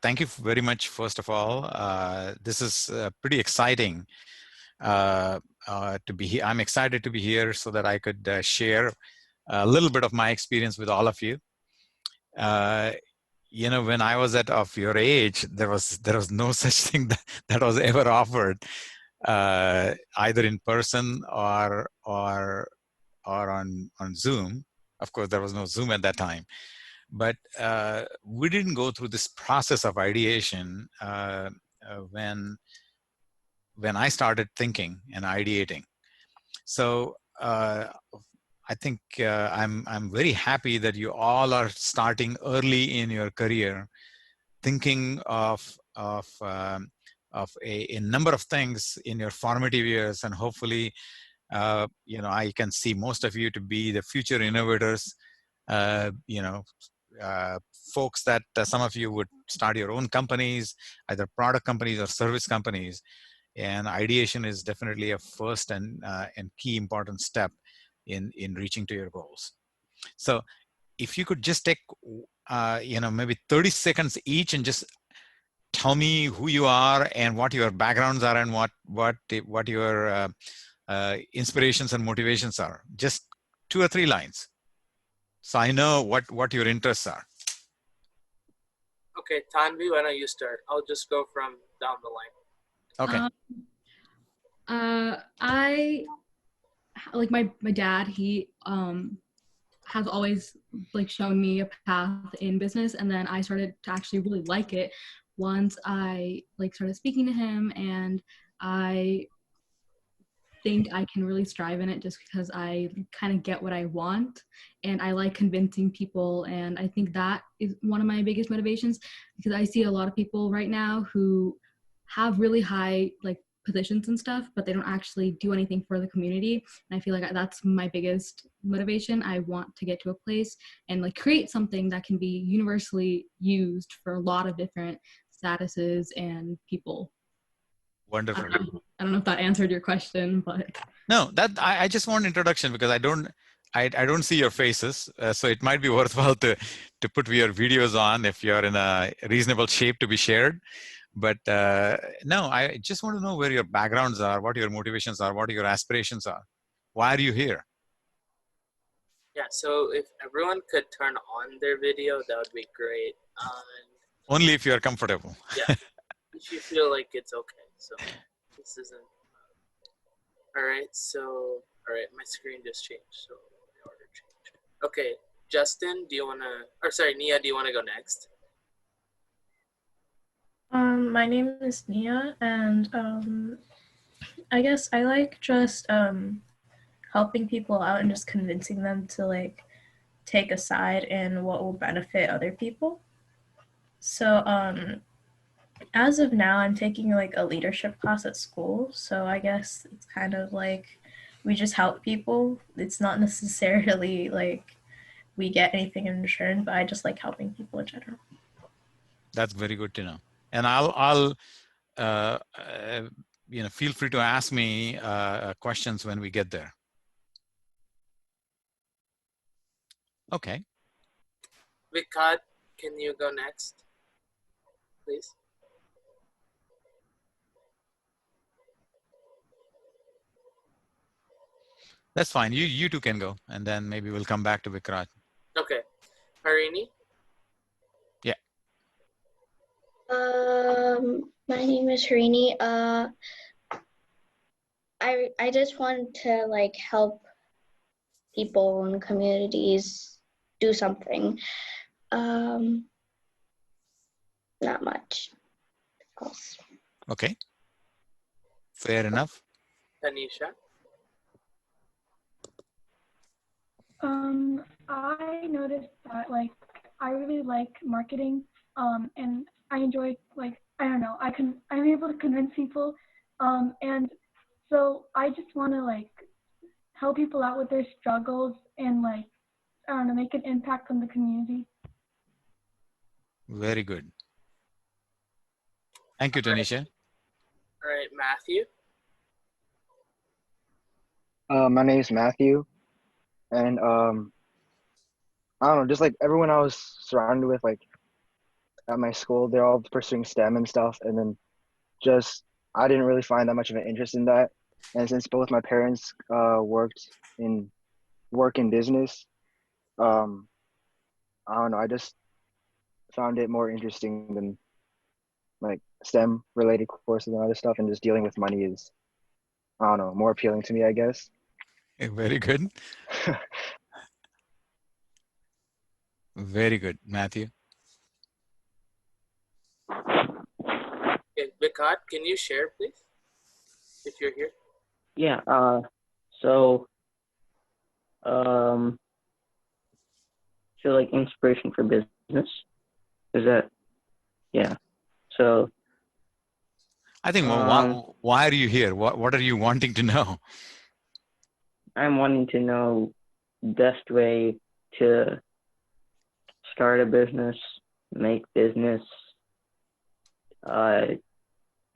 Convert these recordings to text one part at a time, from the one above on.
thank you very much, first of all. This is pretty exciting to be here. I'm excited to be here so that I could share a little bit of my experience with all of you. When I was of your age, there was no such thing that was ever offered, either in person or on Zoom. Of course, there was no Zoom at that time, but we didn't go through this process of ideation when I started thinking and ideating. So I think I'm very happy that you all are starting early in your career, thinking of a number of things in your formative years, and hopefully, I can see most of you to be the future innovators. Uh, you know, Folks that some of you would start your own companies, either product companies or service companies. And ideation is definitely a first and key important step in reaching to your goals. So if you could just take maybe 30 seconds each and just tell me who you are and what your backgrounds are and what your inspirations and motivations are. Just 2 or 3 lines, so I know what your interests are. Okay, Tanvi, why don't you start? I'll just go from down the line. Okay. I like my dad. He has always like shown me a path in business, and then I started to actually really like it once I like started speaking to him, and I think I can really strive in it just because I kind of get what I want, and I like convincing people, and I think that is one of my biggest motivations, because I see a lot of people right now who have really high like positions and stuff, but they don't actually do anything for the community. And I feel like that's my biggest motivation. I want to get to a place and like create something that can be universally used for a lot of different statuses and people. Wonderful. I don't know if that answered your question, but no, that I just want introduction, because I don't see your faces, so it might be worthwhile to put your videos on if you're in a reasonable shape to be shared. But no, I just want to know where your backgrounds are, what your motivations are, what your aspirations are. Why are you here? Yeah, so if everyone could turn on their video, that would be great. Only if you're comfortable. Yeah, if you feel like it's okay. So this isn't. All right, my screen just changed, so the order changed. Okay, Justin, do you want to, or sorry, Nia, do you want to go next? My name is Nia, and I guess I like just helping people out and just convincing them to like take a side in what will benefit other people. So as of now, I'm taking like a leadership class at school, so I guess it's kind of like we just help people. It's not necessarily like we get anything in return, but I just like helping people in general. That's very good to know. And I'll feel free to ask me questions when we get there. Okay. Vikat, can you go next, please? That's fine. You two can go, and then maybe we'll come back to Vikrat. Okay. Harini? Yeah. My name is Harini. I just want to like help people and communities do something. Not much else. Okay. Fair enough. Tanisha? I noticed that like I really like marketing, and I enjoy like I'm able to convince people, and so I just want to like help people out with their struggles and like make an impact on the community. Very good. Thank you, Tanisha. All right, Matthew? My name is Matthew, and I don't know, just like everyone I was surrounded with, like at my school, they're all pursuing STEM and stuff, and then just I didn't really find that much of an interest in that. And since both my parents work in business, um, I don't know. I just found it more interesting than like STEM related courses and other stuff, and just dealing with money is, I don't know, more appealing to me, I guess. Very good. Very good, Matthew. Okay, Vikat, can you share, please, if you're here? Yeah. So, um, so like inspiration for business. Is that? Yeah. So, I think, well, why are you here? What are you wanting to know? I'm wanting to know best way to start a business, make business,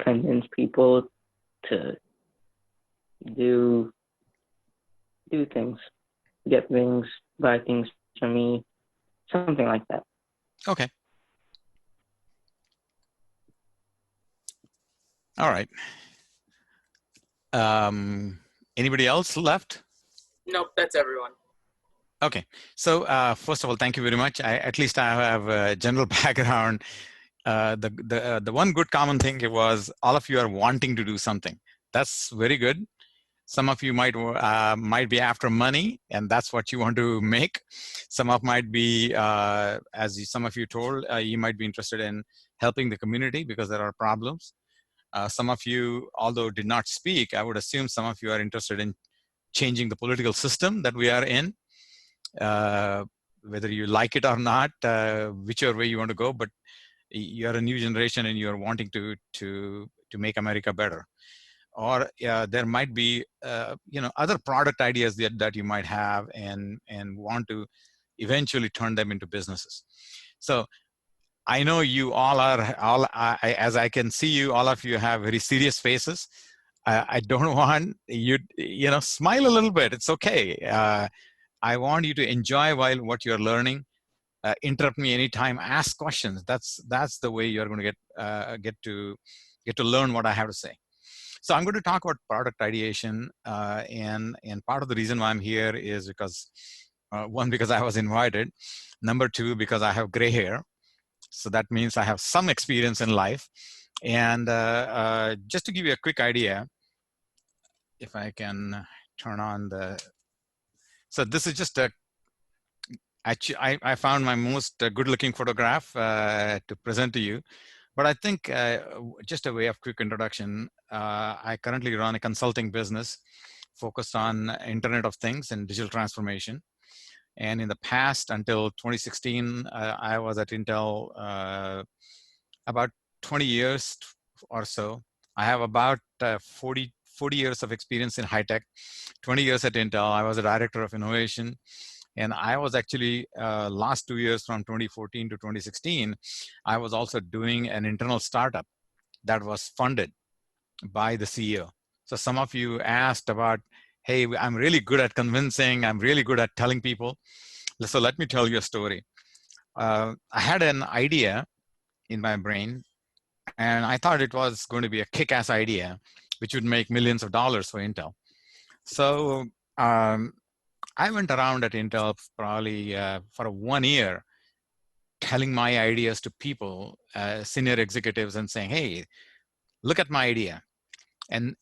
convince people to do things, get things, buy things from me, something like that. Okay. All right. Anybody else left? Nope, that's everyone. Okay. So first of all, thank you very much. At least I have a general background. The one good common thing was all of you are wanting to do something. That's very good. Some of you might be after money, and that's what you want to make. Some might be, some of you told, you might be interested in helping the community because there are problems. Some of you, although did not speak, I would assume some of you are interested in changing the political system that we are in, whether you like it or not, whichever way you want to go. But you are a new generation, and you are wanting to make America better. Or there might be other product ideas that you might have and want to eventually turn them into businesses. So I know you all are as I can see you, all of you have very serious faces. I don't want you smile a little bit. It's okay. I want you to enjoy while what you're learning. Interrupt me anytime. Ask questions. That's the way you're going to get to learn what I have to say. So I'm going to talk about product ideation, and part of the reason why I'm here is because one, because I was invited. Number two, because I have gray hair, so that means I have some experience in life. And just to give you a quick idea, if I can turn on the. So this is just a. Actually, I found my most good-looking photograph to present to you. But I think just a way of quick introduction, I currently run a consulting business focused on Internet of Things and digital transformation. And in the past, until 2016, I was at Intel about 20 years or so. I have about 40 years of experience in high tech, 20 years at Intel. I was a director of innovation. And I was actually, last 2 years from 2014 to 2016, I was also doing an internal startup that was funded by the CEO. So some of you asked about, hey, I'm really good at convincing. I'm really good at telling people. So let me tell you a story. I had an idea in my brain, and I thought it was going to be a kick-ass idea, which would make millions of dollars for Intel. So I went around at Intel probably for 1 year, telling my ideas to people, senior executives, and saying, "Hey, look at my idea," and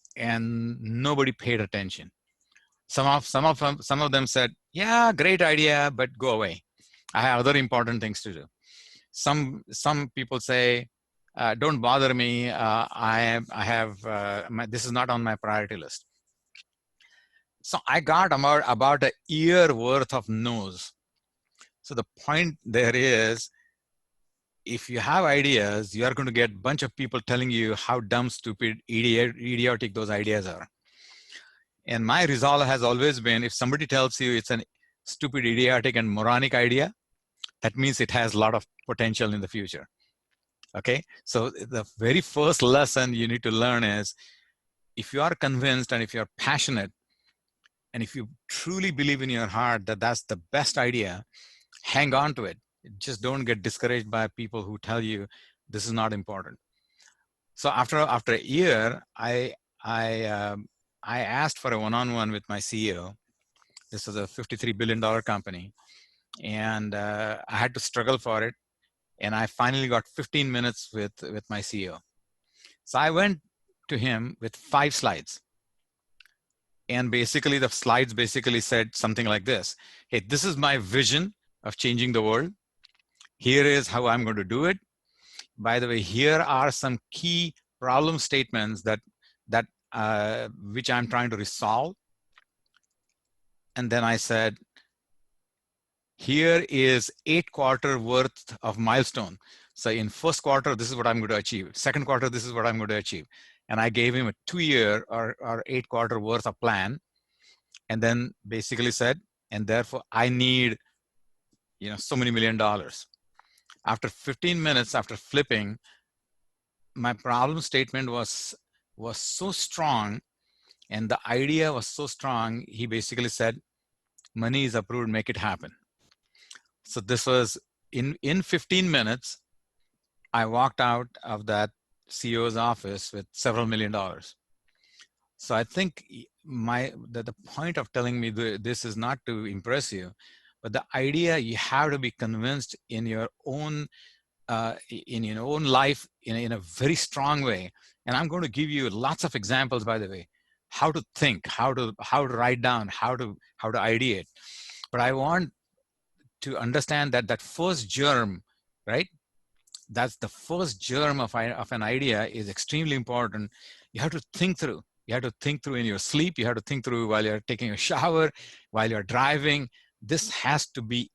nobody paid attention. Some of them said, "Yeah, great idea, but go away. I have other important things to do." Some people say, "Don't bother me. This is not on my priority list." So I got about a year worth of no's. So the point there is, if you have ideas, you are going to get a bunch of people telling you how dumb, stupid, idiotic those ideas are. And my resolve has always been, if somebody tells you it's an stupid, idiotic, and moronic idea, that means it has a lot of potential in the future. Okay? So the very first lesson you need to learn is, if you are convinced and if you're passionate, and if you truly believe in your heart that that's the best idea, hang on to it. just don't get discouraged by people who tell you this is not important. So after a year, I asked for a one-on-one with my CEO. This was a $53 billion company, and I had to struggle for it. And I finally got 15 minutes with my CEO. So I went to him with 5 slides. And basically the slides basically said something like this: hey, this is my vision of changing the world. Here is how I'm going to do it. By the way, here are some key problem statements that which I'm trying to resolve. And then I said, here is 8 quarter worth of milestone. So in first quarter, this is what I'm going to achieve. Second quarter, this is what I'm going to achieve. And I gave him a 2-year or 8 quarter worth of plan. And then basically said, and therefore I need, so many $1 million. After 15 minutes, after flipping, my problem statement was so strong, and the idea was so strong. He basically said, money is approved, make it happen. So this was in 15 minutes, I walked out of that CEO's office with several $1 million. So I think the point of telling me this is not to impress you, but the idea, you have to be convinced in your own life in a very strong way. And I'm going to give you lots of examples, by the way, how to think, how to write down, how to ideate. But I want to understand that first germ, right? That's the first germ of an idea is extremely important. You have to think through. You have to think through in your sleep. You have to think through while you're taking a shower, while you're driving. This has to be,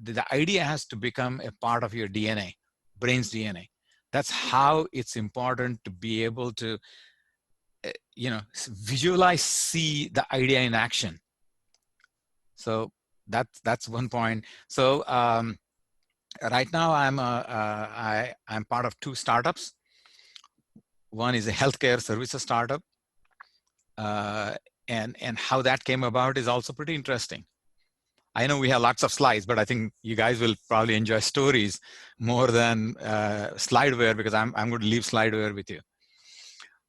the idea has to become a part of your DNA, brain's DNA. That's how it's important to be able to, visualize, see the idea in action. So that's one point. So right now I'm part of 2 startups. One is a healthcare services startup, and how that came about is also pretty interesting. I know we have lots of slides, but I think you guys will probably enjoy stories more than slideware, because I'm going to leave slideware with you.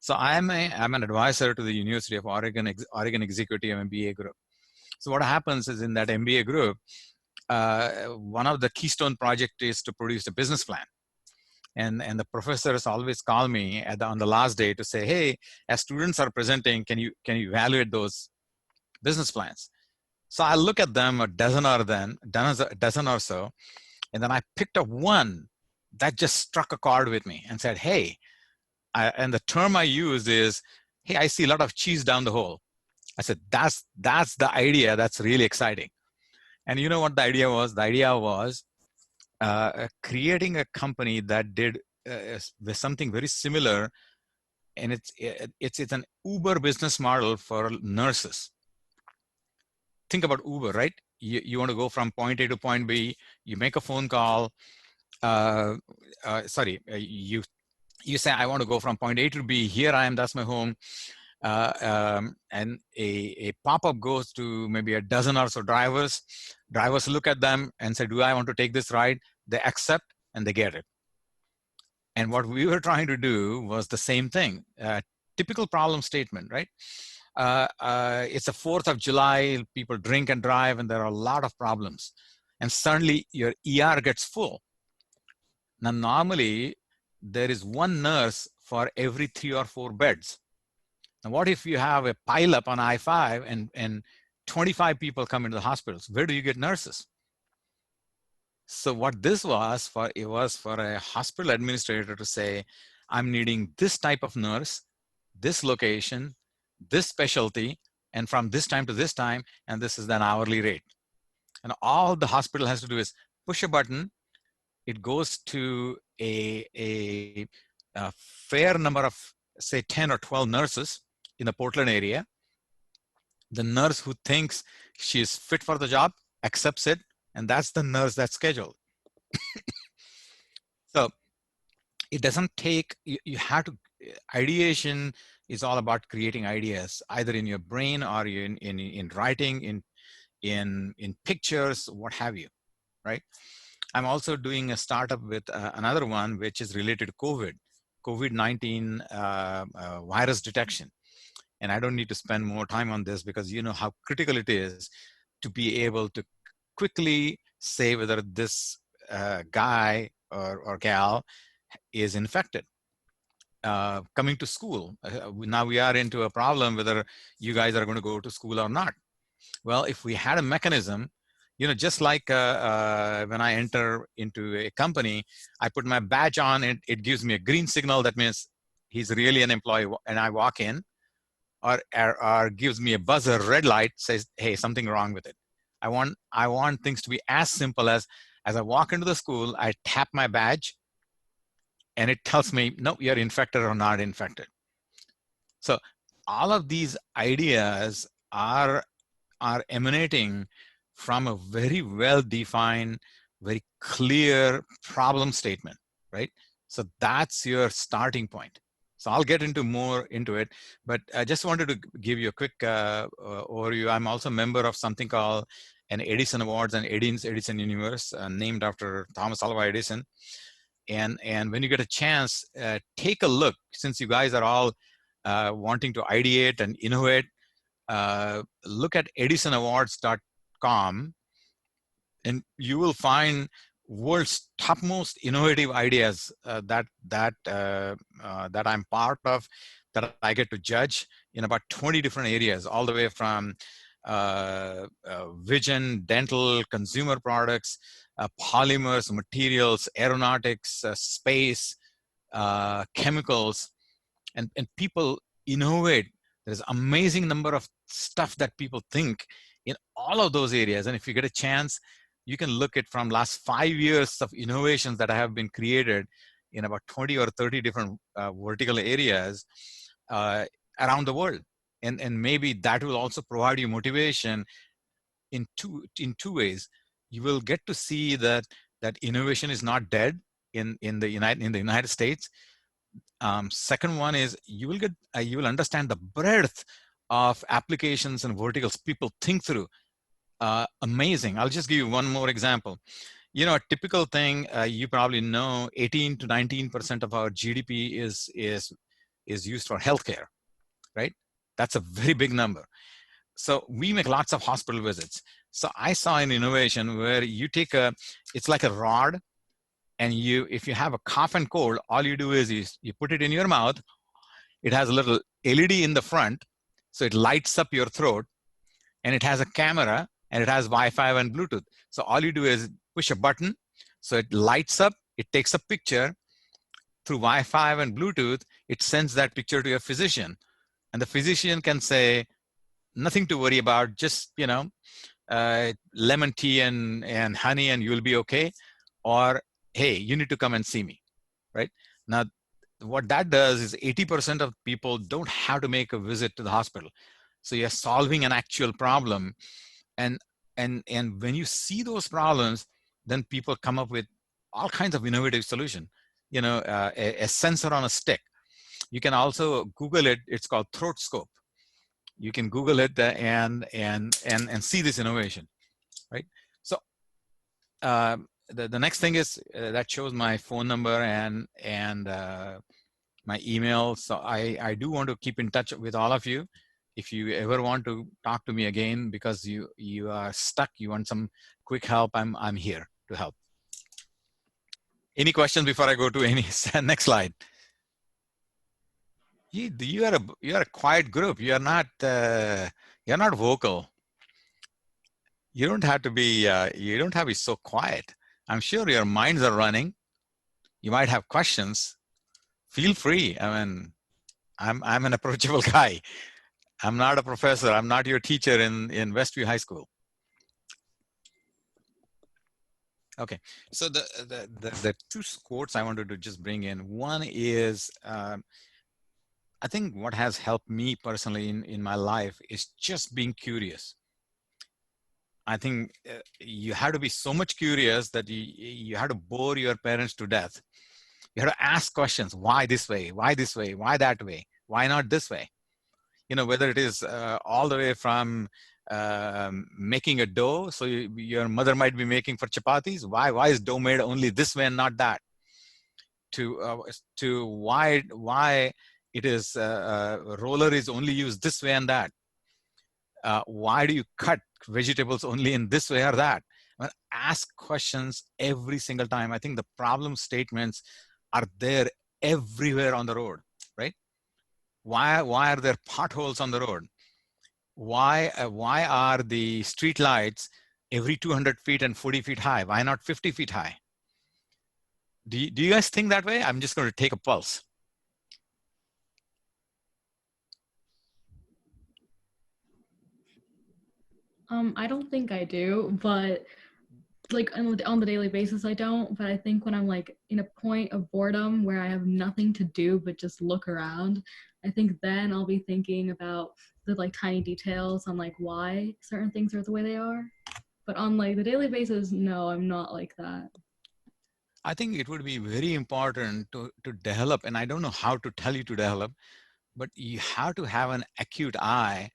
So I'm an advisor to the University of Oregon Executive MBA group. So what happens is, in that MBA group, one of the keystone project is to produce a business plan. And the professors always call me on the last day to say, hey, as students are presenting, can you evaluate those business plans? So I look at them, a dozen or so, and then I picked up one that just struck a chord with me and said, hey, and the term I used is, hey, I see a lot of cheese down the hole. I said, that's the idea. That's really exciting. And you know what the idea was? The idea was creating a company that did something very similar, and it's an Uber business model for nurses. Think about Uber, right? You want to go from point A to point B. You make a phone call. You say, I want to go from point A to B. Here I am. That's my home. And a pop-up goes to maybe a dozen or so drivers. Drivers look at them and say, do I want to take this ride? They accept and they get it. And what we were trying to do was the same thing. Typical problem statement, right? It's the 4th of July, people drink and drive, and there are a lot of problems. And suddenly your ER gets full. Now, normally, there is one nurse for every 3 or 4 beds. Now, what if you have a pileup on I-5 and 25 people come into the hospitals? Where do you get nurses? So what this was for, it was for a hospital administrator to say, I'm needing this type of nurse, this location, this specialty, and from this time to this time, and this is an hourly rate. And all the hospital has to do is push a button. It goes to a fair number of, say, 10 or 12 nurses in the Portland area. The nurse who thinks she is fit for the job accepts it, and that's the nurse that's scheduled. So it doesn't take, you have to, ideation is all about creating ideas, either in your brain or in writing, in pictures, what have you, right? I'm also doing a startup with another one, which is related to COVID-19 virus detection. And I don't need to spend more time on this because you know how critical it is to be able to quickly say whether this guy or gal is infected. Coming to school, now we are into a problem whether you guys are going to go to school or not. Well, if we had a mechanism, you know, just like when I enter into a company, I put my badge on, and it gives me a green signal. That means he's really an employee, and I walk in, or gives me a buzzer, red light, says, hey, something wrong with it. I want things to be as simple as I walk into the school, I tap my badge, and it tells me, no, you're infected or not infected. So all of these ideas are emanating from a very well-defined, very clear problem statement, right? So that's your starting point. So I'll get into more into it, but I just wanted to give you a quick overview. I'm also a member of something called an Edison Awards and Edison Universe, named after Thomas Alva Edison. And when you get a chance, take a look, since you guys are all wanting to ideate and innovate. Look at edisonawards.com, and you will find world's topmost innovative ideas that I'm part of, that I get to judge in about 20 different areas, all the way from vision, dental, consumer products, polymers, materials, aeronautics, space, chemicals, and people innovate. There's amazing number of stuff that people think in all of those areas. And if you get a chance, you can look at from last 5 years of innovations that have been created in about 20 or 30 different vertical areas around the world. And maybe that will also provide you motivation in two ways. You will get to see that innovation is not dead in the United States. Second one is you will understand the breadth of applications and verticals people think through. Amazing. I'll just give you one more example. You know, a typical thing, you probably know 18 to 19% of our GDP is used for healthcare, right? That's a very big number. So we make lots of hospital visits. So I saw an innovation where you take it's like a rod, and if you have a cough and cold, all you do is you put it in your mouth. It has a little LED in the front, so it lights up your throat, and it has a camera, and it has Wi-Fi and Bluetooth. So all you do is push a button, so it lights up, it takes a picture through Wi-Fi and Bluetooth, it sends that picture to your physician, and the physician can say, nothing to worry about, just, you know, lemon tea and honey, and you'll be okay. Or, hey, you need to come and see me, right? Now, what that does is 80% of people don't have to make a visit to the hospital. So you're solving an actual problem. And when you see those problems, then people come up with all kinds of innovative solution. You know, a sensor on a stick. You can also Google it. It's called throat scope. You can Google it and see this innovation, right? So the next thing is that shows my phone number and my email. So I do want to keep in touch with all of you. If you ever want to talk to me again because you are stuck, you want some quick help, I'm here to help. Any questions before I go to any next slide? You are a quiet group. You're not vocal. You don't have to be so quiet. I'm sure your minds are running. You might have questions. Feel free. I mean, I'm an approachable guy. I'm not a professor. I'm not your teacher in Westview High School. Okay, so the two quotes I wanted to just bring in. One is, I think what has helped me personally in my life is just being curious. I think you have to be so much curious that you have to bore your parents to death. You have to ask questions. Why this way? Why this way? Why that way? Why not this way? You know, whether it is all the way from making a dough. So your mother might be making for chapatis. Why is dough made only this way and not that? To why it is roller is only used this way and that. Why do you cut vegetables only in this way or that? Ask questions every single time. I think the problem statements are there everywhere on the road, right? Why are there potholes on the road? Why are the street lights every 200 feet and 40 feet high? Why not 50 feet high? Do you guys think that way? I'm just going to take a pulse. I don't think I do, but like on the daily basis, I don't. But I think when I'm like in a point of boredom where I have nothing to do but just look around, I think then I'll be thinking about the like tiny details on like why certain things are the way they are. But on like the daily basis, no, I'm not like that. I think it would be very important to develop, and I don't know how to tell you to develop, but you have to have an acute eye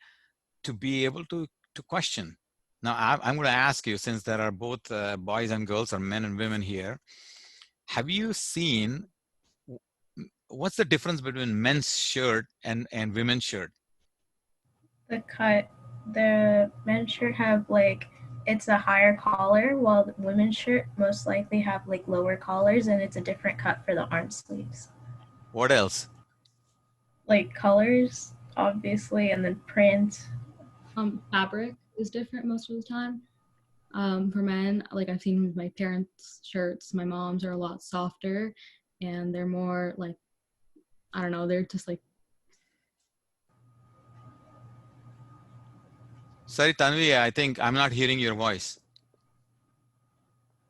to be able to question. Now, I'm going to ask you, since there are both boys and girls or men and women here, have you seen, what's the difference between men's shirt and women's shirt? The cut, the men's shirt have like, it's a higher collar, while the women's shirt most likely have like lower collars, and it's a different cut for the arm sleeves. What else? Like colors, obviously, and then print. Fabric is different most of the time. For men, like I've seen with my parents' shirts, my mom's are a lot softer, and they're more like, I don't know, they're just like. Sorry, Tanvi, I think I'm not hearing your voice.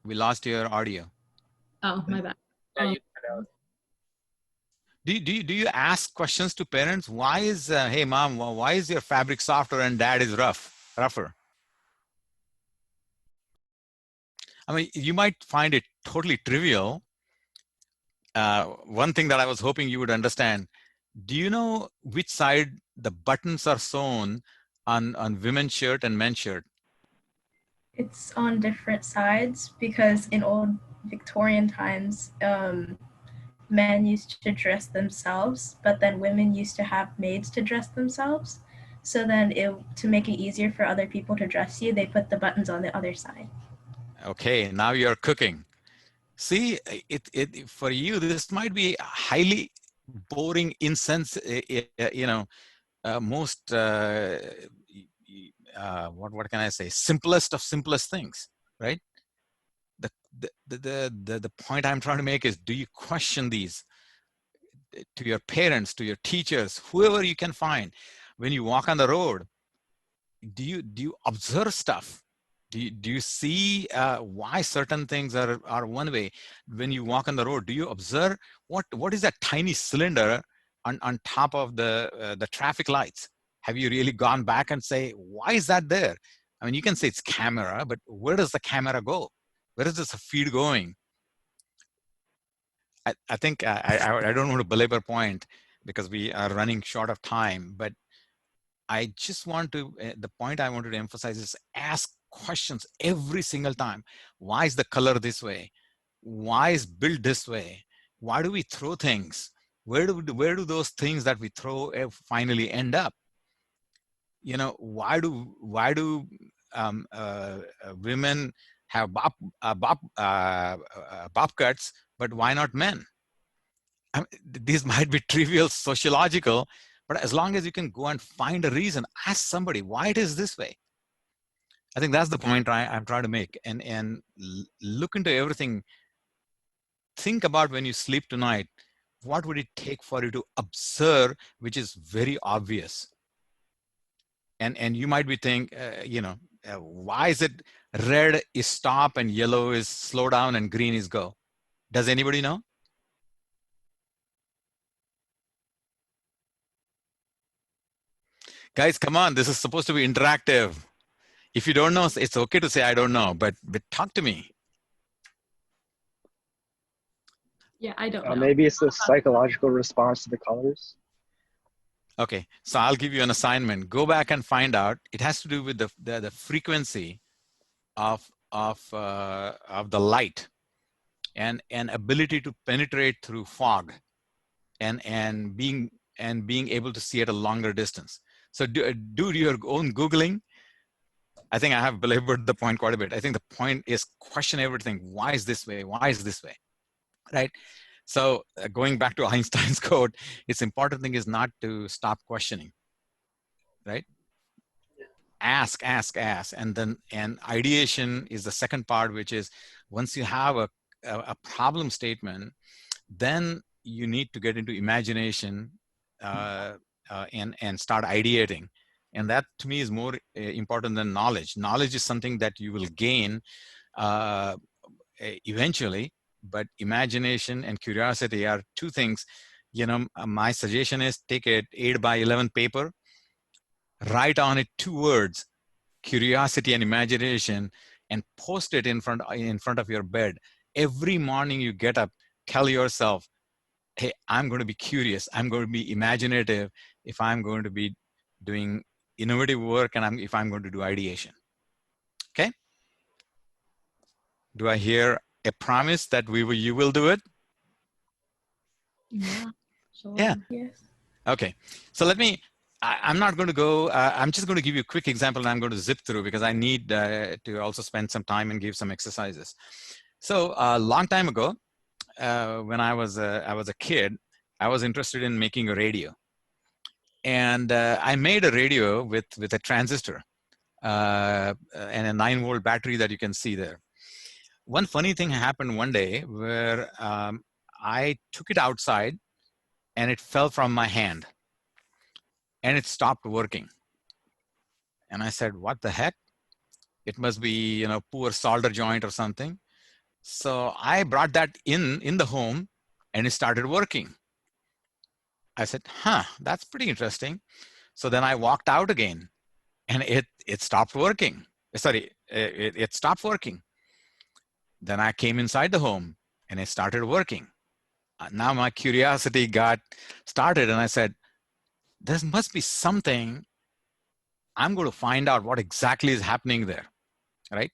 We lost your audio. Oh, my bad. Yeah, you cut out. Do you ask questions to parents? Why is, hey mom, why is your fabric softer and dad is rougher? I mean, you might find it totally trivial. One thing that I was hoping you would understand, do you know which side the buttons are sewn on women's shirt and men's shirt? It's on different sides because in old Victorian times, men used to dress themselves, but then women used to have maids to dress themselves. So then to make it easier for other people to dress you, they put the buttons on the other side. Okay, now you're cooking. See, for you, this might be highly boring, most, what can I say? Simplest of simplest things, right? The point I'm trying to make is, do you question these to your parents, to your teachers, whoever you can find? When you walk on the road, do you observe stuff? Do you see why certain things are one way? When you walk on the road, do you observe what is that tiny cylinder on top of the traffic lights? Have you really gone back and say, why is that there? I mean, you can say it's camera, but where does the camera go? Where is this feed going? I think I don't want to belabor point because we are running short of time, but I just want to, the point I wanted to emphasize is ask questions every single time. Why is the color this way? Why is built this way? Why do we throw things? Where do those things that we throw finally end up? You know, why do women have bob cuts, but why not men? I mean, these might be trivial sociological, but as long as you can go and find a reason, ask somebody why it is this way. I think that's the point I'm trying to make. And look into everything. Think about when you sleep tonight, what would it take for you to observe, which is very obvious? And you might be thinking, why is it red is stop and yellow is slow down and green is go? Does anybody know? Guys, come on, this is supposed to be interactive. If you don't know, it's okay to say, I don't know, but talk to me. Yeah, I don't know. Maybe it's a psychological response to the colors. Okay, so I'll give you an assignment. Go back and find out. It has to do with the frequency of the light and ability to penetrate through fog and being able to see at a longer distance. So do your own Googling. I think I have belabored the point quite a bit. I think the point is question everything. Why is this way? Why is this way? Right? So going back to Einstein's quote, it's important thing is not to stop questioning, right? Ask, and ideation is the second part, which is once you have a problem statement, then you need to get into imagination and start ideating. And that to me is more important than knowledge. Knowledge is something that you will gain eventually, but imagination and curiosity are two things. My suggestion is take an 8x11 paper, write on it 2 words, curiosity and imagination, and post it in front of your bed. Every morning you get up, tell yourself, hey, I'm going to be curious, I'm going to be imaginative if I'm going to be doing innovative work, and if I'm going to do ideation. Okay? Do I hear a promise that you will do it? Yeah, sure. Yeah. Yes. Okay. So I'm not going to go, I'm just going to give you a quick example, and I'm going to zip through because I need to also spend some time and give some exercises. So a long time ago, when I was a kid, I was interested in making a radio. And I made a radio with a transistor and a 9-volt battery that you can see there. One funny thing happened one day where I took it outside and it fell from my hand and it stopped working. And I said, what the heck? It must be, poor solder joint or something. So I brought that in the home and it started working. I said, that's pretty interesting. So then I walked out again and it stopped working. Sorry, it stopped working. Then I came inside the home and it started working. Now my curiosity got started and I said, there must be something. I'm going to find out what exactly is happening there, right?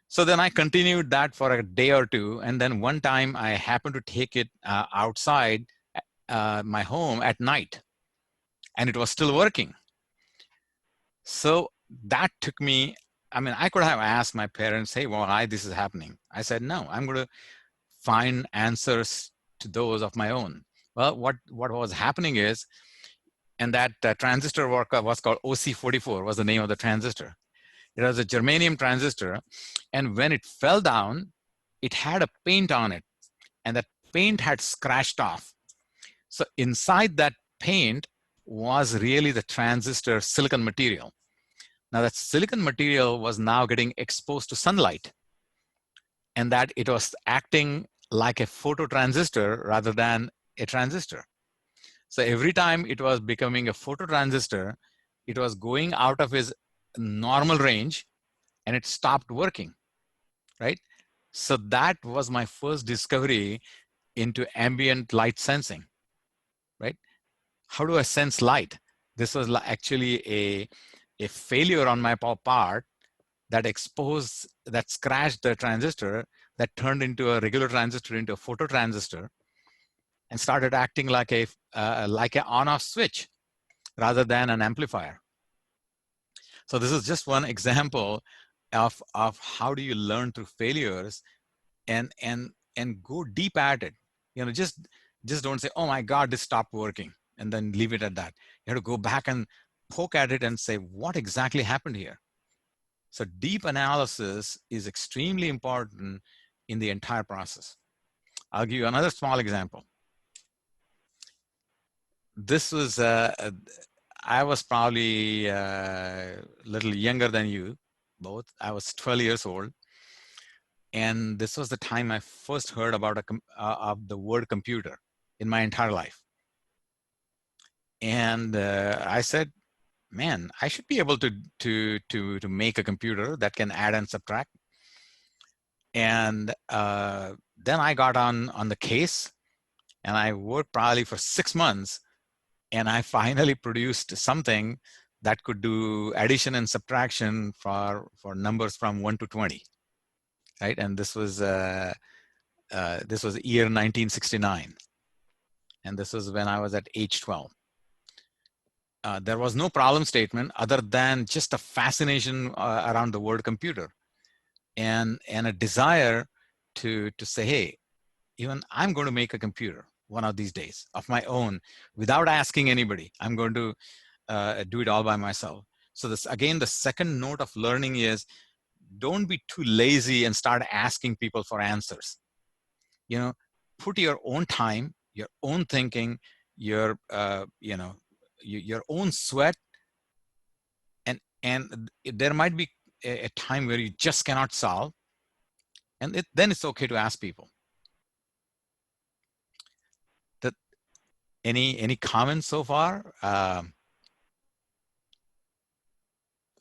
So then I continued that for a day or two. And then one time I happened to take it outside my home at night and it was still working. So that took me, I could have asked my parents, hey, why this is happening? I said, no, I'm going to find answers to those of my own. Well, what was happening is, and that transistor was called OC44, was the name of the transistor. It was a germanium transistor. And when it fell down, it had a paint on it. And that paint had scratched off. So inside that paint was really the transistor silicon material. Now that silicon material was now getting exposed to sunlight, and that it was acting like a phototransistor rather than a transistor. So every time it was becoming a phototransistor, it was going out of its normal range and it stopped working, right? So that was my first discovery into ambient light sensing, right? How do I sense light? This was actually a failure on my part that scratched the transistor, that turned into a regular transistor into a phototransistor and started acting like a on-off switch rather than an amplifier. So this is just one example of how do you learn through failures and go deep at it. Just don't say, oh my God, this stopped working, and then leave it at that. You have to go back and poke at it and say, what exactly happened here? So deep analysis is extremely important in the entire process. I'll give you another small example. This was, I was probably a little younger than you both. I was 12 years old. And this was the time I first heard about the word computer in my entire life. And I said, man, I should be able to make a computer that can add and subtract. And then I got on the case, and I worked probably for 6 months And I finally produced something that could do addition and subtraction for numbers from 1 to 20, right? And this was year 1969, and this was when I was at age 12. There was no problem statement other than just a fascination around the word computer, and a desire to say, hey, even I'm going to make a computer one of these days of my own without asking anybody. I'm going to do it all by myself. So this, again, the second note of learning is don't be too lazy and start asking people for answers. You know, put your own time, your own thinking, your your own sweat, and there might be a time where you just cannot solve, and then it's okay to ask people. That any comments so far?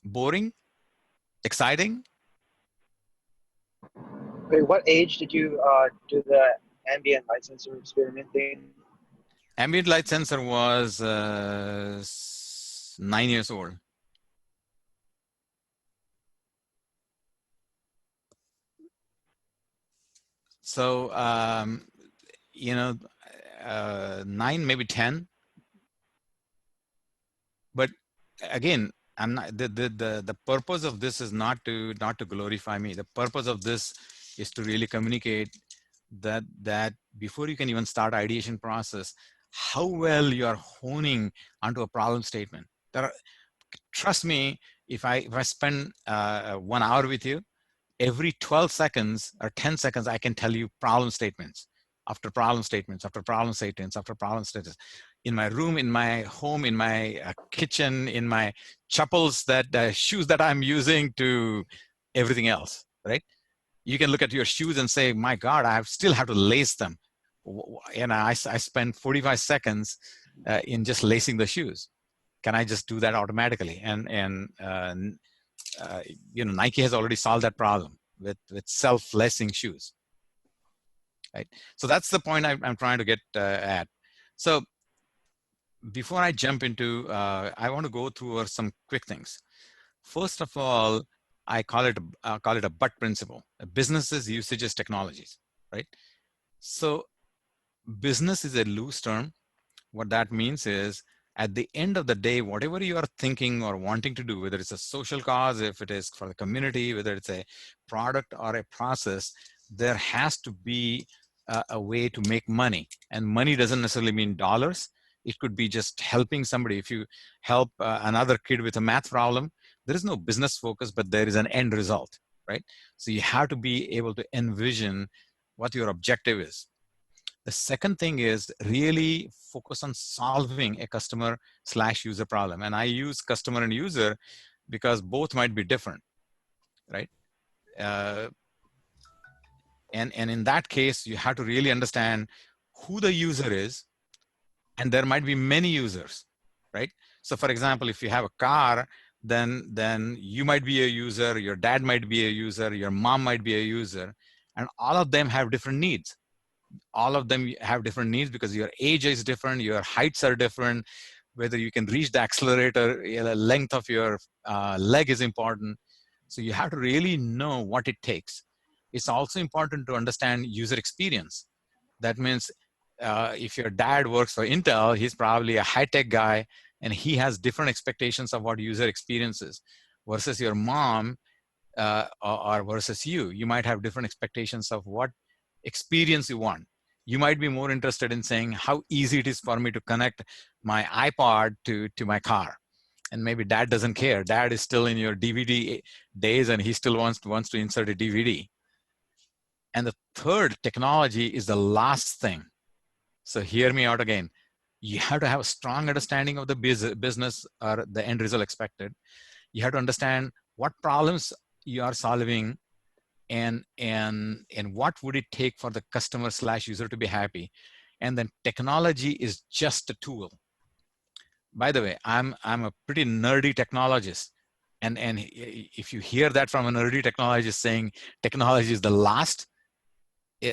Boring? Exciting? Wait, what age did you do the ambient light sensor experiment thing? Ambient light sensor was 9 years old. So, you know, 9, maybe 10. But again, I'm not, the purpose of this is not to glorify me. The purpose of this is to really communicate that before you can even start ideation process, how well you are honing onto a problem statement. Trust me, if I spend 1 hour with you, every 12 seconds or 10 seconds, I can tell you problem statements after problem statements after problem statements after problem statements. In my room, in my home, in my kitchen, in my chappals, shoes that I'm using, to everything else, right? You can look at your shoes and say, my God, I still have to lace them. And I spend 45 seconds in just lacing the shoes. Can I just do that automatically? And Nike has already solved that problem with self-lacing shoes, right? So that's the point I'm trying to get at. So before I jump into, I want to go through some quick things. First of all, I call it a BUT principle: businesses, usages, technologies, right? So business is a loose term. What that means is, at the end of the day, whatever you are thinking or wanting to do, whether it's a social cause, if it is for the community, whether it's a product or a process, there has to be a way to make money. And money doesn't necessarily mean dollars. It could be just helping somebody. If you help another kid with a math problem, there is no business focus, but there is an end result, right? So you have to be able to envision what your objective is. The second thing is really focus on solving a customer/user problem. And I use customer and user because both might be different, right? And in that case, you have to really understand who the user is, and there might be many users, right? So for example, if you have a car, then you might be a user, your dad might be a user, your mom might be a user, and all of them have different needs. All of them have different needs because your age is different, your heights are different, whether you can reach the accelerator, the length of your leg is important. So you have to really know what it takes. It's also important to understand user experience. That means if your dad works for Intel, he's probably a high-tech guy, and he has different expectations of what user experience is, versus your mom or versus you. You might have different expectations of what experience you want. You might be more interested in saying how easy it is for me to connect my iPod to my car. And maybe dad doesn't care. Dad is still in your DVD days, and he still wants to insert a DVD. And the third, technology, is the last thing. So hear me out again. You have to have a strong understanding of the business or the end result expected. You have to understand what problems you are solving, and what would it take for the customer/user to be happy. And then technology is just a tool. By the way, I'm a pretty nerdy technologist, and if you hear that from a nerdy technologist saying technology is the last,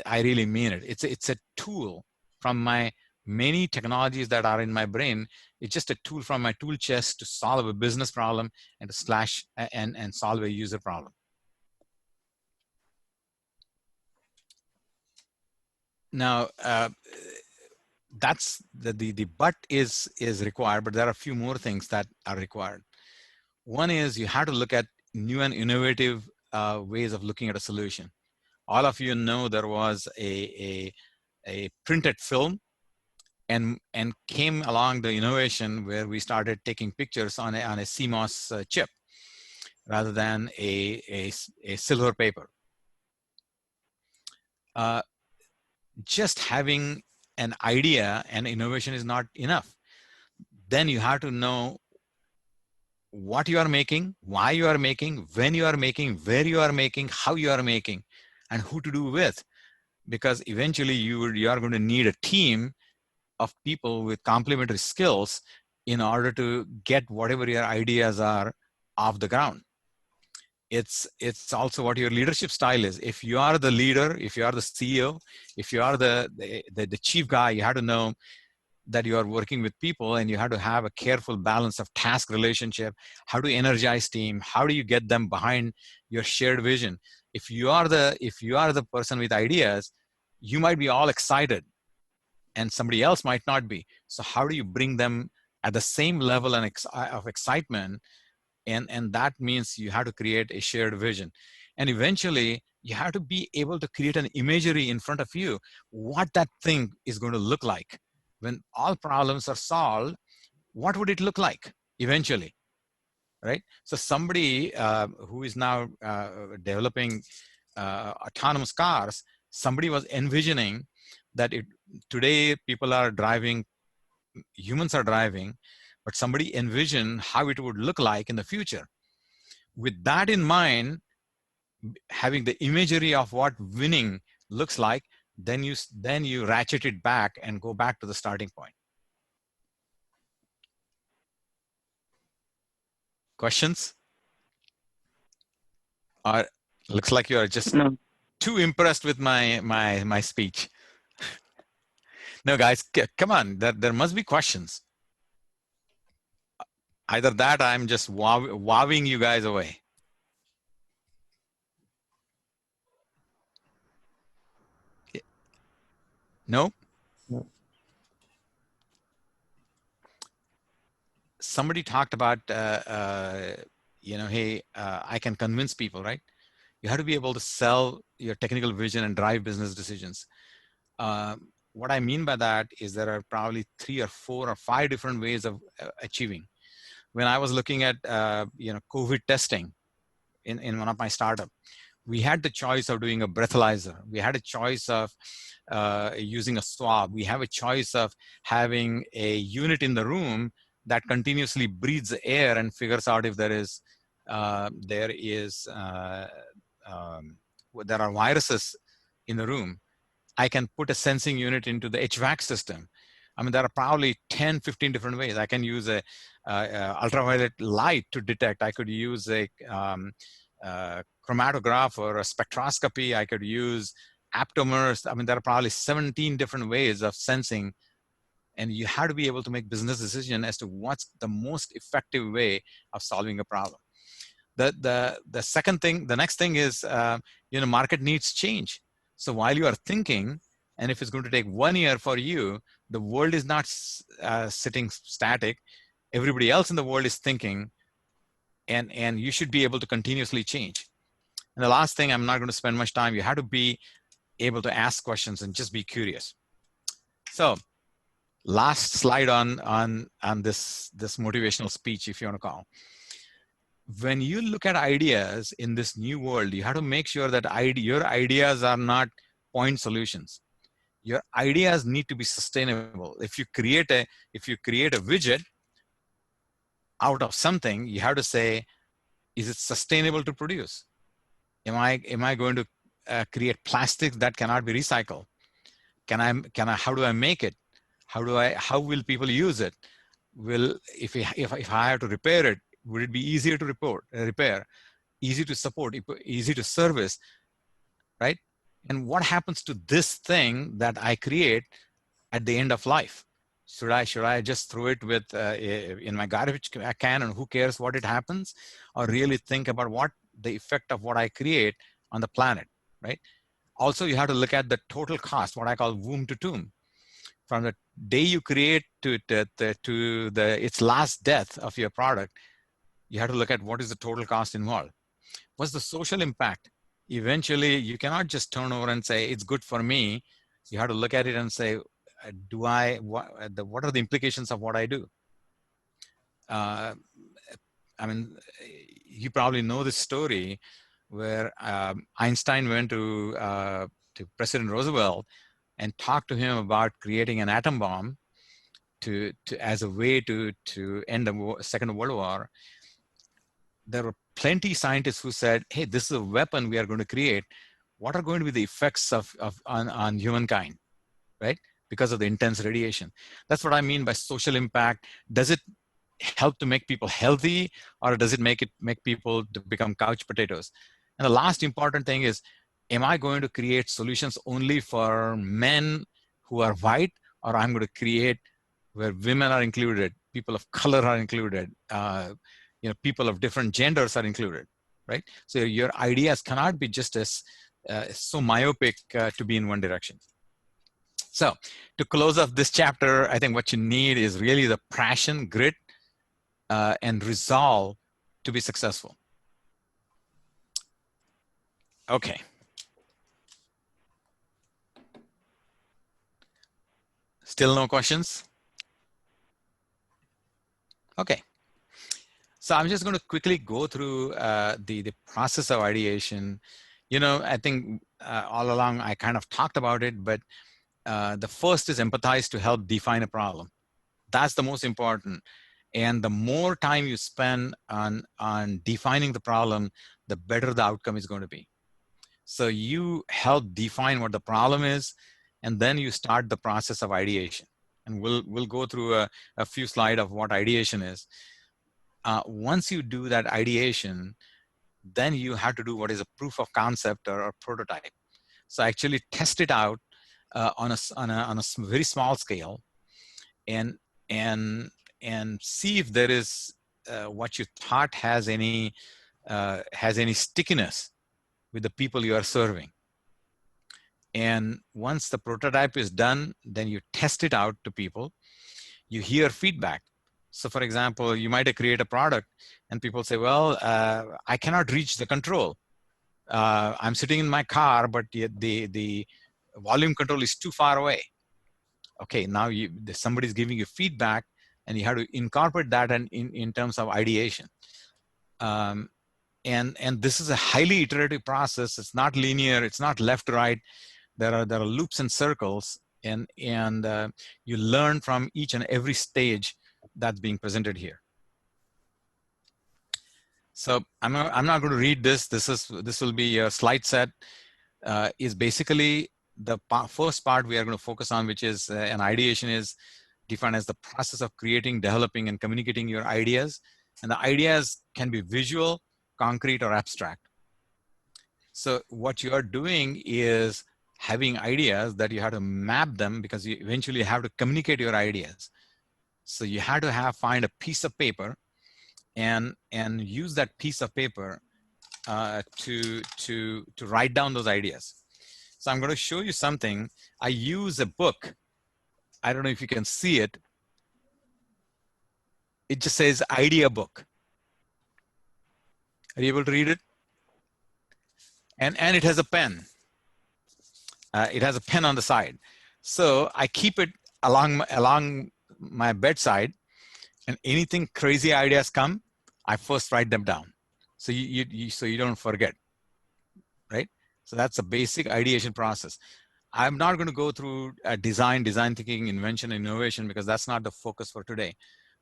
I really mean it. It's a tool from my Many technologies that are in my brain, it's just a tool from my tool chest to solve a business problem and to slash and solve a user problem. Now, that's the but is required, but there are a few more things that are required. One is you have to look at new and innovative ways of looking at a solution. All of you know there was a printed film, and came along the innovation where we started taking pictures on a CMOS chip rather than a silver paper. Just having an idea and innovation is not enough. Then you have to know what you are making, why you are making, when you are making, where you are making, how you are making, and who to do with. Because eventually you are going to need a team of people with complementary skills in order to get whatever your ideas are off the ground. It's also what your leadership style is. If you are the leader, if you are the CEO, if you are the chief guy, you have to know that you are working with people, and you have to have a careful balance of task relationship, how to energize team, how do you get them behind your shared vision. If you are the person with ideas, you might be all excited and somebody else might not be. So how do you bring them at the same level of excitement? And that means you have to create a shared vision. And eventually you have to be able to create an imagery in front of you, what that thing is going to look like. When all problems are solved, what would it look like eventually, right? So somebody who is now developing autonomous cars, somebody was envisioning that today people are driving, humans are driving, but somebody envisioned how it would look like in the future. With that in mind, having the imagery of what winning looks like, then you ratchet it back and go back to the starting point. Questions? Or looks like you are just too impressed with my speech. No, guys, come on. There must be questions. Either that, I'm just wowing you guys away. No? No. Somebody talked about, hey, I can convince people, right? You have to be able to sell your technical vision and drive business decisions. What I mean by that is there are probably 3 or 4 or 5 different ways of achieving. When I was looking at, COVID testing in one of my startups, we had the choice of doing a breathalyzer. We had a choice of using a swab. We have a choice of having a unit in the room that continuously breathes the air and figures out if there are viruses in the room. I can put a sensing unit into the HVAC system. I mean, there are probably 10, 15 different ways. I can use a ultraviolet light to detect. I could use a chromatograph or a spectroscopy. I could use aptamers. I mean, there are probably 17 different ways of sensing, and you have to be able to make business decision as to what's the most effective way of solving a problem. The second thing, the next thing is, market needs change. So while you are thinking, and if it's going to take 1 year for you, the world is not sitting static. Everybody else in the world is thinking, and you should be able to continuously change. And the last thing, I'm not going to spend much time, you have to be able to ask questions and just be curious. So last slide on this motivational speech, if you want to call. When you look at ideas in this new world, you have to make sure that your ideas are not point solutions. Your ideas need to be sustainable. If you create a widget out of something, you have to say, is it sustainable to produce? Am I going to create plastics that cannot be recycled? How do I make it? How will people use it? If I have to repair it, would it be easier to repair, easy to support, easy to service, right? And what happens to this thing that I create at the end of life? Should I just throw it with in my garbage can and who cares what it happens, or really think about what the effect of what I create on the planet, right? Also, you have to look at the total cost, what I call womb to tomb. From the day you create to its last death of your product, you have to look at what is the total cost involved. What's the social impact? Eventually, you cannot just turn over and say, it's good for me. You have to look at it and say, what are the implications of what I do? I mean, you probably know this story where Einstein went to President Roosevelt and talked to him about creating an atom bomb as a way to end the Second World War. There were plenty of scientists who said, hey, this is a weapon we are going to create. What are going to be the effects on humankind, right? Because of the intense radiation. That's what I mean by social impact. Does it help to make people healthy, or does it make people to become couch potatoes? And the last important thing is, am I going to create solutions only for men who are white, or I'm going to create where women are included, people of color are included, people of different genders are included, right? So your ideas cannot be just as so myopic to be in one direction. So to close off this chapter, I think what you need is really the passion, grit, and resolve to be successful. Okay. Still no questions? Okay. So I'm just going to quickly go through the process of ideation. I think all along I kind of talked about it, but the first is empathize to help define a problem. That's the most important. And the more time you spend on defining the problem, the better the outcome is going to be. So you help define what the problem is, and then you start the process of ideation. And we'll go through a few slides of what ideation is. Once you do that ideation, then you have to do what is a proof of concept or a prototype. So actually test it out on a very small scale, and see if there is what you thought has any stickiness with the people you are serving. And once the prototype is done, then you test it out to people. You hear feedback. So for example, you might create a product and people say, well, I cannot reach the control. I'm sitting in my car, but the volume control is too far away. Okay, now somebody's giving you feedback, and you have to incorporate that in terms of ideation. And this is a highly iterative process. It's not linear. It's not left to right. There are loops and circles, and you learn from each and every stage that's being presented here. So I'm not going to read this. This will be a slide set. Is basically the first part we are going to focus on, which is an ideation is defined as the process of creating, developing, and communicating your ideas. And the ideas can be visual, concrete, or abstract. So what you are doing is having ideas that you have to map them, because you eventually have to communicate your ideas. So you have to find a piece of paper and use that piece of paper to write down those ideas. So I'm going to show you something. I use a book. I don't know if you can see it. It just says idea book. Are you able to read it? And it has a pen. It has a pen on the side. So I keep it along my bedside, and anything crazy ideas come, I first write them down. So you don't forget, right? So that's a basic ideation process. I'm not going to go through design thinking, invention, innovation, because that's not the focus for today.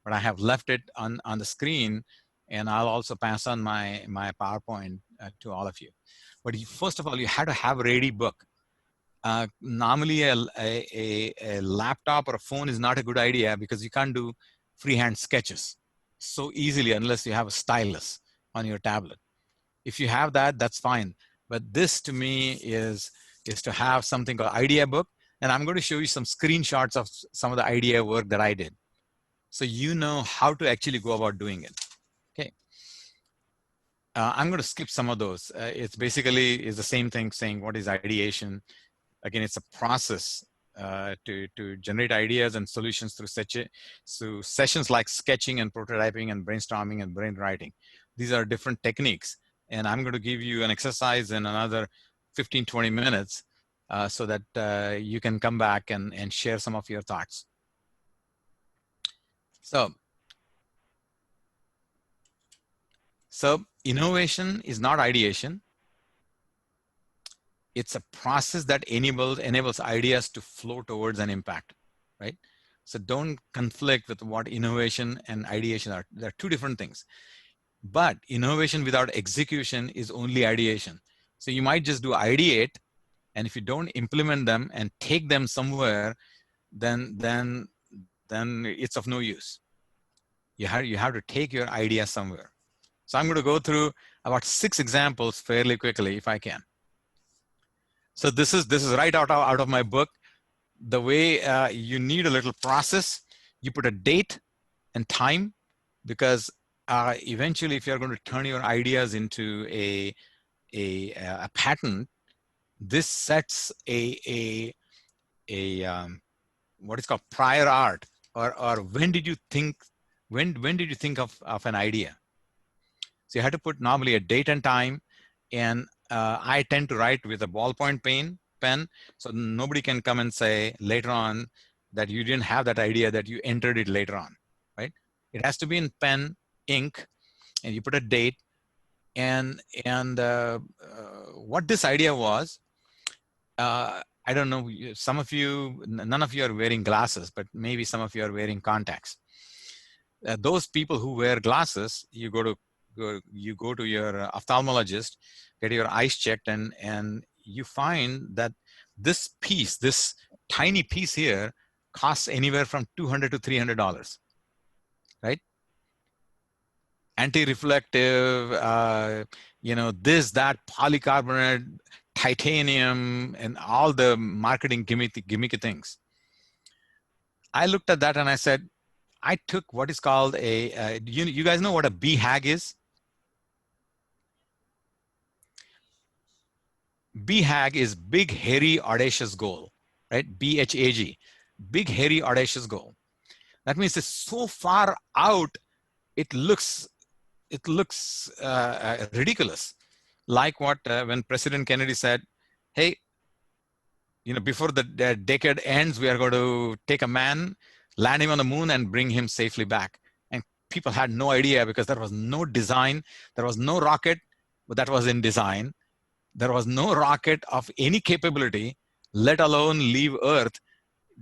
But I have left it on the screen, and I'll also pass on my PowerPoint to all of you. But first of all, you have to have a ready book. Normally, a laptop or a phone is not a good idea, because you can't do freehand sketches so easily unless you have a stylus on your tablet. If you have that, that's fine. But this to me is to have something called idea book, And I'm going to show you some screenshots of some of the idea work that I did, so you know how to actually go about doing it. Okay. I'm going to skip some of those. It's basically is the same thing, saying what is ideation. Again, it's a process to generate ideas and solutions through sessions like sketching and prototyping and brainstorming and brainwriting. These are different techniques. And I'm going to give you an exercise in another 15, 20 minutes so that you can come back and share some of your thoughts. So innovation is not ideation. It's a process that enables ideas to flow towards an impact, right? So don't conflict with what innovation and ideation are. They're two different things. But innovation without execution is only ideation. So you might just do ideate, and if you don't implement them and take them somewhere, then it's of no use. You have to take your idea somewhere. So I'm going to go through about 6 examples fairly quickly, if I can. So this is right out of my book. The way you need a little process, you put a date and time, because eventually, if you're going to turn your ideas into a patent, this sets a what is called prior art, or when did you think of an idea? So you have to put normally a date and time, and I tend to write with a ballpoint pen, so nobody can come and say later on that you didn't have that idea, that you entered it later on, right? It has to be in pen, ink, and you put a date. And what this idea was, I don't know, some of you, none of you are wearing glasses, but maybe some of you are wearing contacts. Those people who wear glasses, you go to your ophthalmologist, get your eyes checked, and you find that this tiny piece here costs anywhere from $200 to $300, right? Anti-reflective, this, that, polycarbonate, titanium, and all the marketing gimmicky things. I looked at that and I said, I took what is called you guys know what a BHAG is? BHAG is big, hairy, audacious goal, right? BHAG, big, hairy, audacious goal. That means it's so far out, it looks ridiculous. Like what when President Kennedy said, hey, before the decade ends, we are going to take a man, land him on the moon, and bring him safely back. And people had no idea, because there was no design. There was no rocket that was in design. There was no rocket of any capability, let alone leave Earth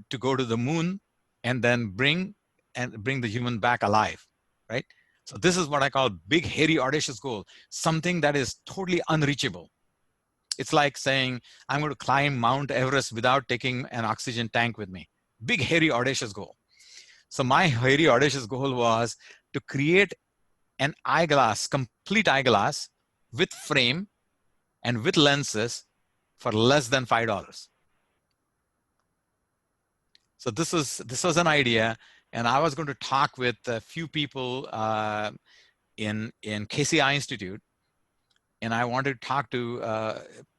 to go to the moon and then bring the human back alive, right? So this is what I call big, hairy, audacious goal, something that is totally unreachable. It's like saying, I'm going to climb Mount Everest without taking an oxygen tank with me. Big, hairy, audacious goal. So my hairy, audacious goal was to create an eyeglass, complete eyeglass with frame and with lenses for less than $5. So this was an idea, and I was going to talk with a few people in KCI Institute, and I wanted to talk to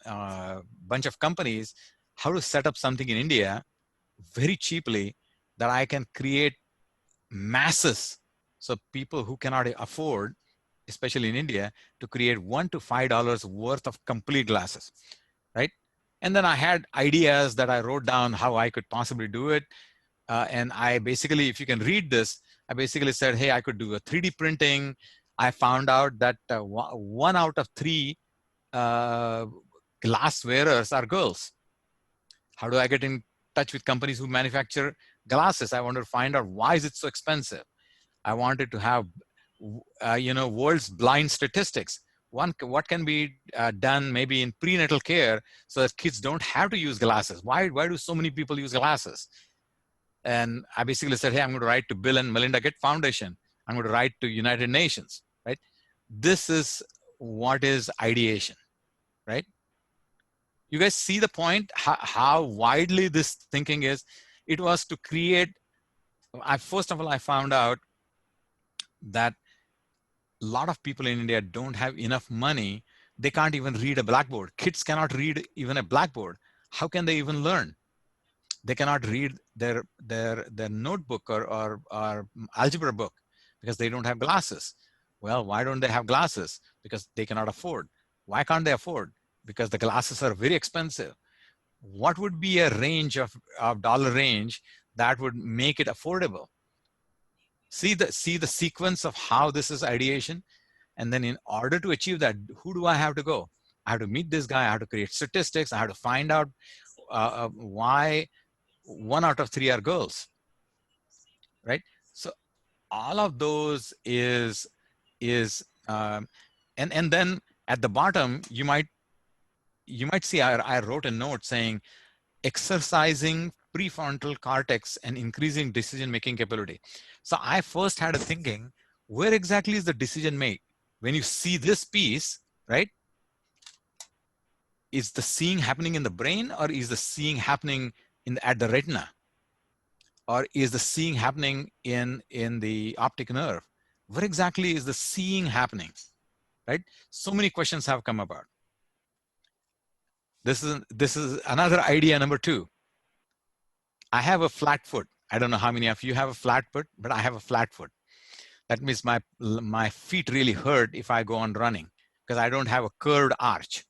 a bunch of companies how to set up something in India very cheaply that I can create masses, so people who cannot afford, especially in India, to create $1 to $5 worth of complete glasses, right? And then I had ideas that I wrote down how I could possibly do it. And I basically, if you can read this, I basically said, hey, I could do a 3D printing. I found out that 1 out of 3 glass wearers are girls. How do I get in touch with companies who manufacture glasses? I wanted to find out, why is it so expensive? I wanted to have, world's blind statistics. What can be done maybe in prenatal care so that kids don't have to use glasses? Why do so many people use glasses? And I basically said, hey, I'm going to write to Bill and Melinda Gates Foundation. I'm going to write to United Nations, right? This is what is ideation, right? You guys see the point, how widely this thinking is? It was to create, first of all, I found out that a lot of people in India don't have enough money. They can't even read a blackboard. Kids cannot read even a blackboard. How can they even learn? They cannot read their notebook or algebra book because they don't have glasses. Well, why don't they have glasses? Because they cannot afford. Why can't they afford? Because the glasses are very expensive. What would be a range of dollar range that would make it affordable? See the sequence of how this is ideation. And then in order to achieve that, who do I have to go? I have to meet this guy. I have to create statistics. I have to find out why 1 out of 3 are girls, right? So all of those is and then at the bottom you might see I wrote a note saying exercising prefrontal cortex and increasing decision making capability. So I first had a thinking, where exactly is the decision made? When you see this piece, right? Is the seeing happening in the brain, or is the seeing happening at the retina? Or is the seeing happening in the optic nerve? Where exactly is the seeing happening, right? So many questions have come about. This is another idea number 2. I have a flat foot. I don't know how many of you have a flat foot, but I have a flat foot. That means my feet really hurt if I go on running because I don't have a curved arch.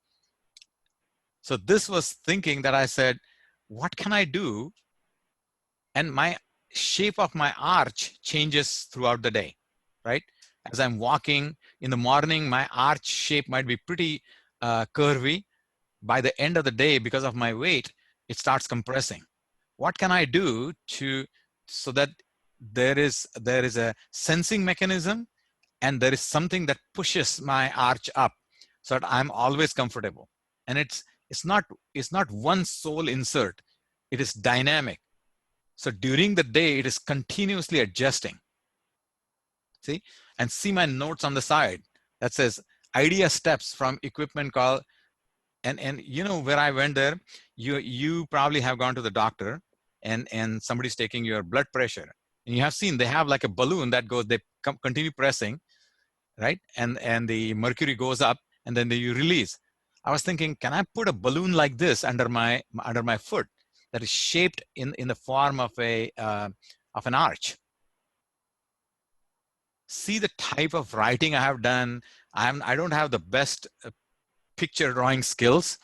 So this was thinking that I said, what can I do? And my shape of my arch changes throughout the day, right? As I'm walking in the morning, my arch shape might be pretty curvy. By the end of the day, because of my weight, it starts compressing. What can I do so that there is a sensing mechanism and there is something that pushes my arch up so that I'm always comfortable? And it's not one sole insert. It is dynamic. So during the day, it is continuously adjusting. See, and see my notes on the side that says idea steps from equipment called, and you know where I went there, you probably have gone to the doctor and somebody's taking your blood pressure, and you have seen they have like a balloon that goes, they continue pressing, right? And the mercury goes up and then you release. I was thinking, can I put a balloon like this under my foot that is shaped in the form of an arch? See the type of writing I have done. I don't have the best picture drawing skills,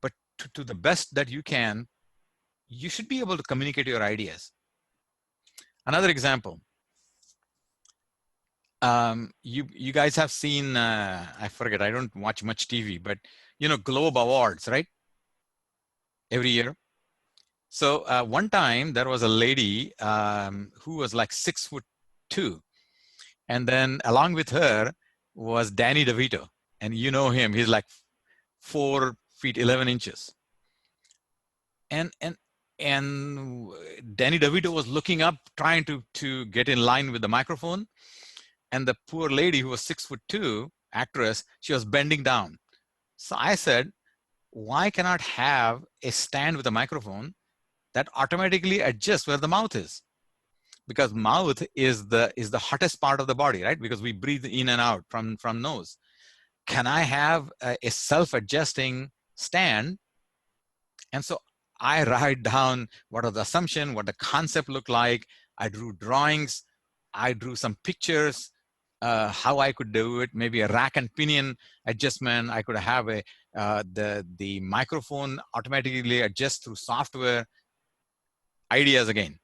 but to the best that you can, you should be able to communicate your ideas. Another example, you guys have seen, I forget, I don't watch much TV, but you know, Globe Awards, right? Every year. So one time there was a lady who was like 6'2", and then along with her was Danny DeVito, and you know him, he's like 4 feet 11 inches. And Danny DeVito was looking up, trying to get in line with the microphone. And the poor lady who was 6'2", actress, she was bending down. So I said, why cannot have a stand with a microphone that automatically adjusts where the mouth is? Because mouth is the hottest part of the body, right? Because we breathe in and out from nose. Can I have a self-adjusting stand? And so I write down what are the assumption, what the concept looked like. I drew drawings. I drew some pictures, how I could do it, maybe a rack and pinion adjustment. I could have the microphone automatically adjust through software. Ideas again.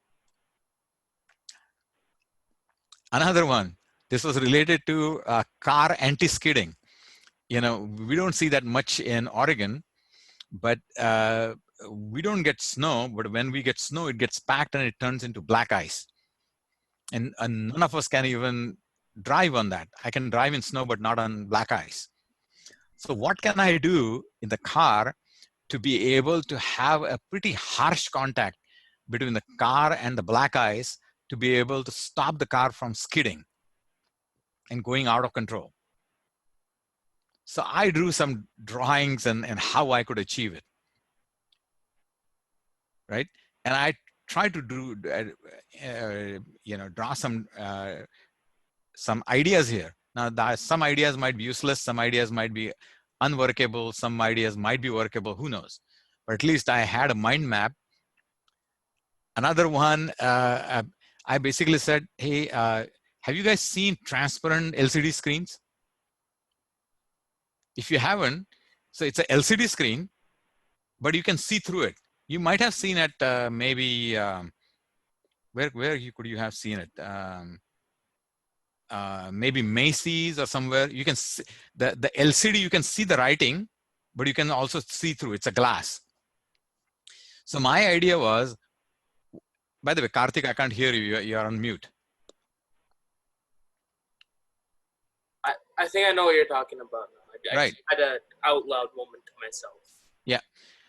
Another one, this was related to car anti-skidding. You know, we don't see that much in Oregon, but we don't get snow, but when we get snow, it gets packed and it turns into black ice. And none of us can even drive on that. I can drive in snow, but not on black ice. So what can I do in the car to be able to have a pretty harsh contact between the car and the black ice to be able to stop the car from skidding and going out of control? So I drew some drawings and how I could achieve it. right? And I try to do, draw some ideas here. Now, some ideas might be useless, some ideas might be unworkable, some ideas might be workable, who knows? But at least I had a mind map. Another one, I basically said, hey, have you guys seen transparent LCD screens? If you haven't, so it's a LCD screen, but you can see through it. You might have seen it maybe, where could you have seen it? Maybe Macy's or somewhere. You can see the LCD, you can see the writing, but you can also see through. It's a glass. So my idea was, by the way, Karthik, I can't hear you. You're on mute. I think I know what you're talking about now. Right. I had an out loud moment to myself. Yeah.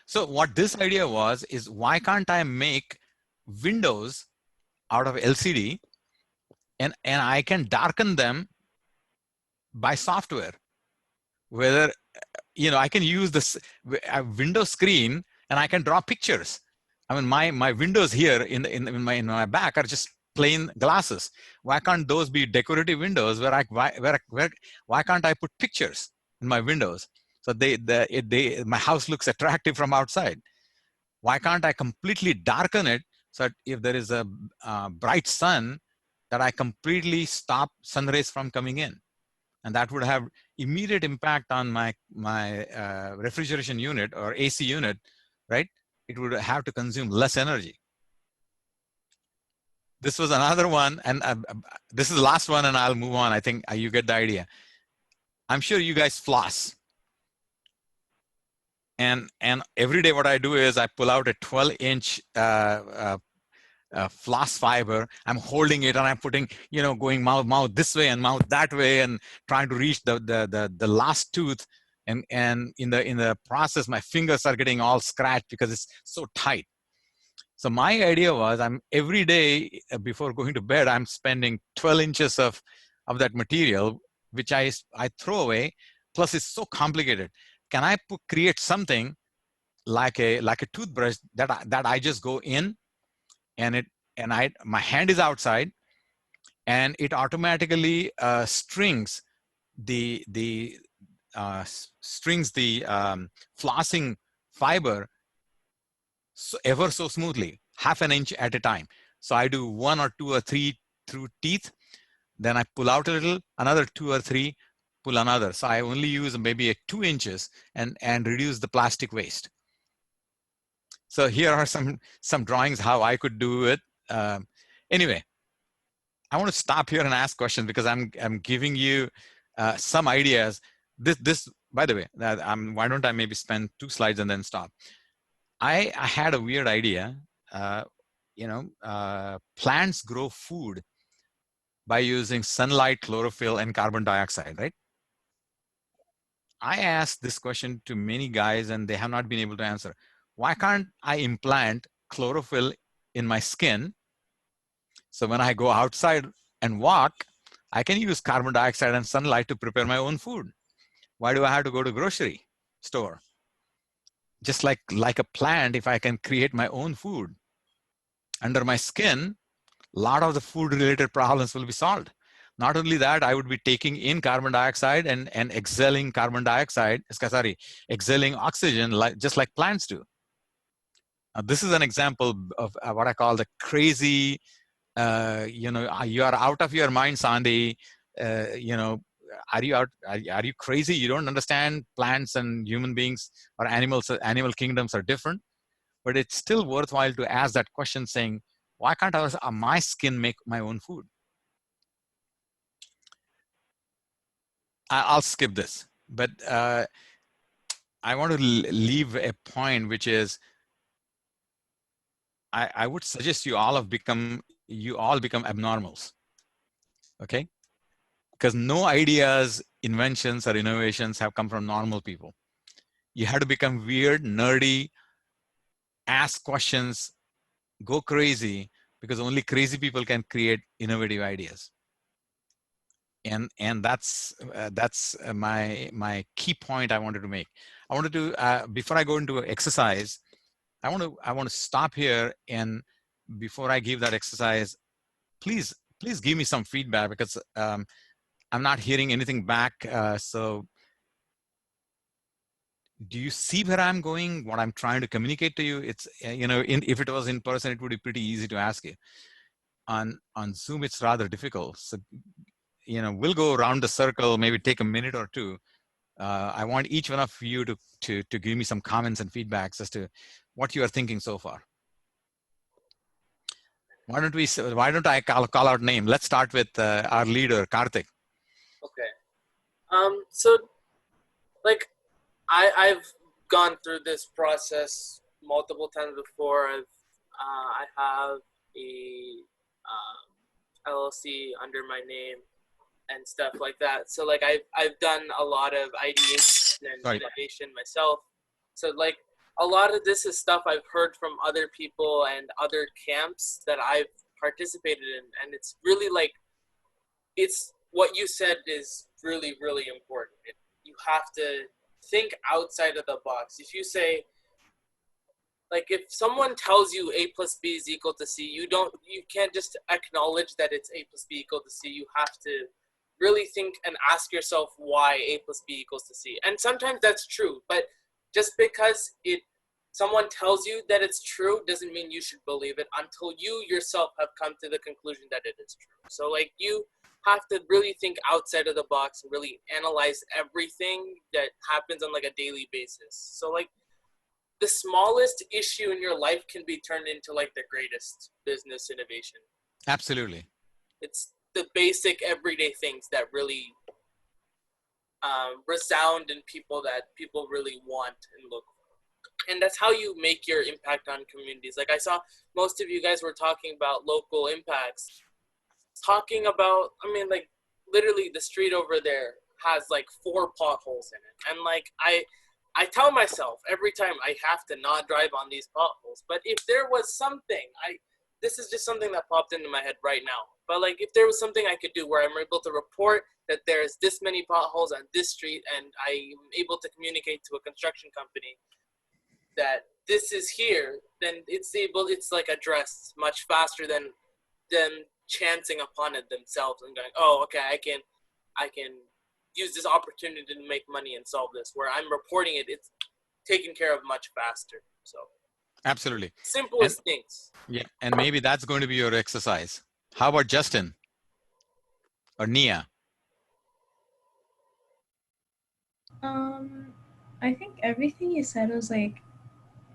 So what this idea was is, why can't I make windows out of LCD, and I can darken them by software? Whether, I can use this window screen and I can draw pictures. I mean, my windows here in my back are just plain glasses. Why can't those be decorative windows why can't I put pictures in my windows? So my house looks attractive from outside. Why can't I completely darken it so that if there is a bright sun, that I completely stop sun rays from coming in? And that would have immediate impact on my refrigeration unit or AC unit, right? It would have to consume less energy. This was another one, and this is the last one, and I'll move on. I think you get the idea. I'm sure you guys floss. And every day what I do is I pull out a 12-inch floss fiber. I'm holding it and I'm putting, going mouth this way and mouth that way, and trying to reach the last tooth. And in the process, my fingers are getting all scratched because it's so tight. So my idea was, every day before going to bed, I'm spending 12 inches of that material, which I throw away. Plus, it's so complicated. Can I create something like a toothbrush that I just go in, and my hand is outside, and it automatically strings the flossing fiber ever so smoothly, half an inch at a time. So I do 1 or 2 or 3 through teeth, then I pull out a little, another 2 or 3, pull another. So I only use maybe 2 inches and reduce the plastic waste. So here are some drawings how I could do it. Anyway, I want to stop here and ask questions, because I'm giving you some ideas. This by the way, why don't I maybe spend 2 slides and then stop? I had a weird idea. Plants grow food by using sunlight, chlorophyll, and carbon dioxide, right? I asked this question to many guys and they have not been able to answer. Why can't I implant chlorophyll in my skin? So when I go outside and walk, I can use carbon dioxide and sunlight to prepare my own food. Why do I have to go to grocery store? Just like a plant, if I can create my own food under my skin, a lot of the food related problems will be solved. Not only that, I would be taking in carbon dioxide and exhaling exhaling oxygen, just like plants do. Now, this is an example of what I call the crazy, you are out of your mind, Sandhi. Are you crazy? You don't understand plants and human beings or animal kingdoms are different. But it's still worthwhile to ask that question, saying, why can't my skin make my own food? I'll skip this, but I want to leave a point, which is, I would suggest you all become abnormals, okay? Because no ideas, inventions, or innovations have come from normal people. You have to become weird, nerdy, ask questions, go crazy, because only crazy people can create innovative ideas. And that's my key point I wanted to make. I wanted to, before I go into exercise, I want to stop here, and before I give that exercise, please give me some feedback, because I'm not hearing anything back. So do you see where I'm going, what I'm trying to communicate to you? It's, if it was in person, it would be pretty easy to ask you. On Zoom, it's rather difficult. So, we'll go around the circle, maybe take a minute or two. I want each one of you to give me some comments and feedbacks as to what you are thinking so far. Why don't I call out name? Let's start with our leader, Karthik. Okay. So like I've gone through this process multiple times before. I have a LLC under my name and stuff like that. So like I've done a lot of ideation and innovation myself. So like a lot of this is stuff I've heard from other people and other camps that I've participated in, and it's really like, it's what you said is really, really important. You have to think outside of the box. If you say, like, if someone tells you A plus B is equal to C, you can't just acknowledge that it's A plus B equal to C. You have to really think and ask yourself why A plus B equals to C. And sometimes that's true, but just because someone tells you that it's true doesn't mean you should believe it until you yourself have come to the conclusion that it is true. So like, you have to really think outside of the box and really analyze everything that happens on like a daily basis. So like, the smallest issue in your life can be turned into like the greatest business innovation. Absolutely. It's the basic everyday things that really resound in people, that people really want and look for. And that's how you make your impact on communities. Like I saw most of you guys were talking about local impacts. Talking about, I mean, like literally the street over there has like 4 potholes in it. And like, I tell myself every time I have to not drive on these potholes. But if there was something, this is just something that popped into my head right now. But like, if there was something I could do where I'm able to report that there's this many potholes on this street, and I'm able to communicate to a construction company that this is here, then it's like addressed much faster than them chancing upon it themselves and going, oh, okay, I can use this opportunity to make money and solve this. Where I'm reporting it, it's taken care of much faster. So absolutely, simplest things. Yeah, and maybe that's going to be your exercise. How about Justin or Nia? I think everything you said was like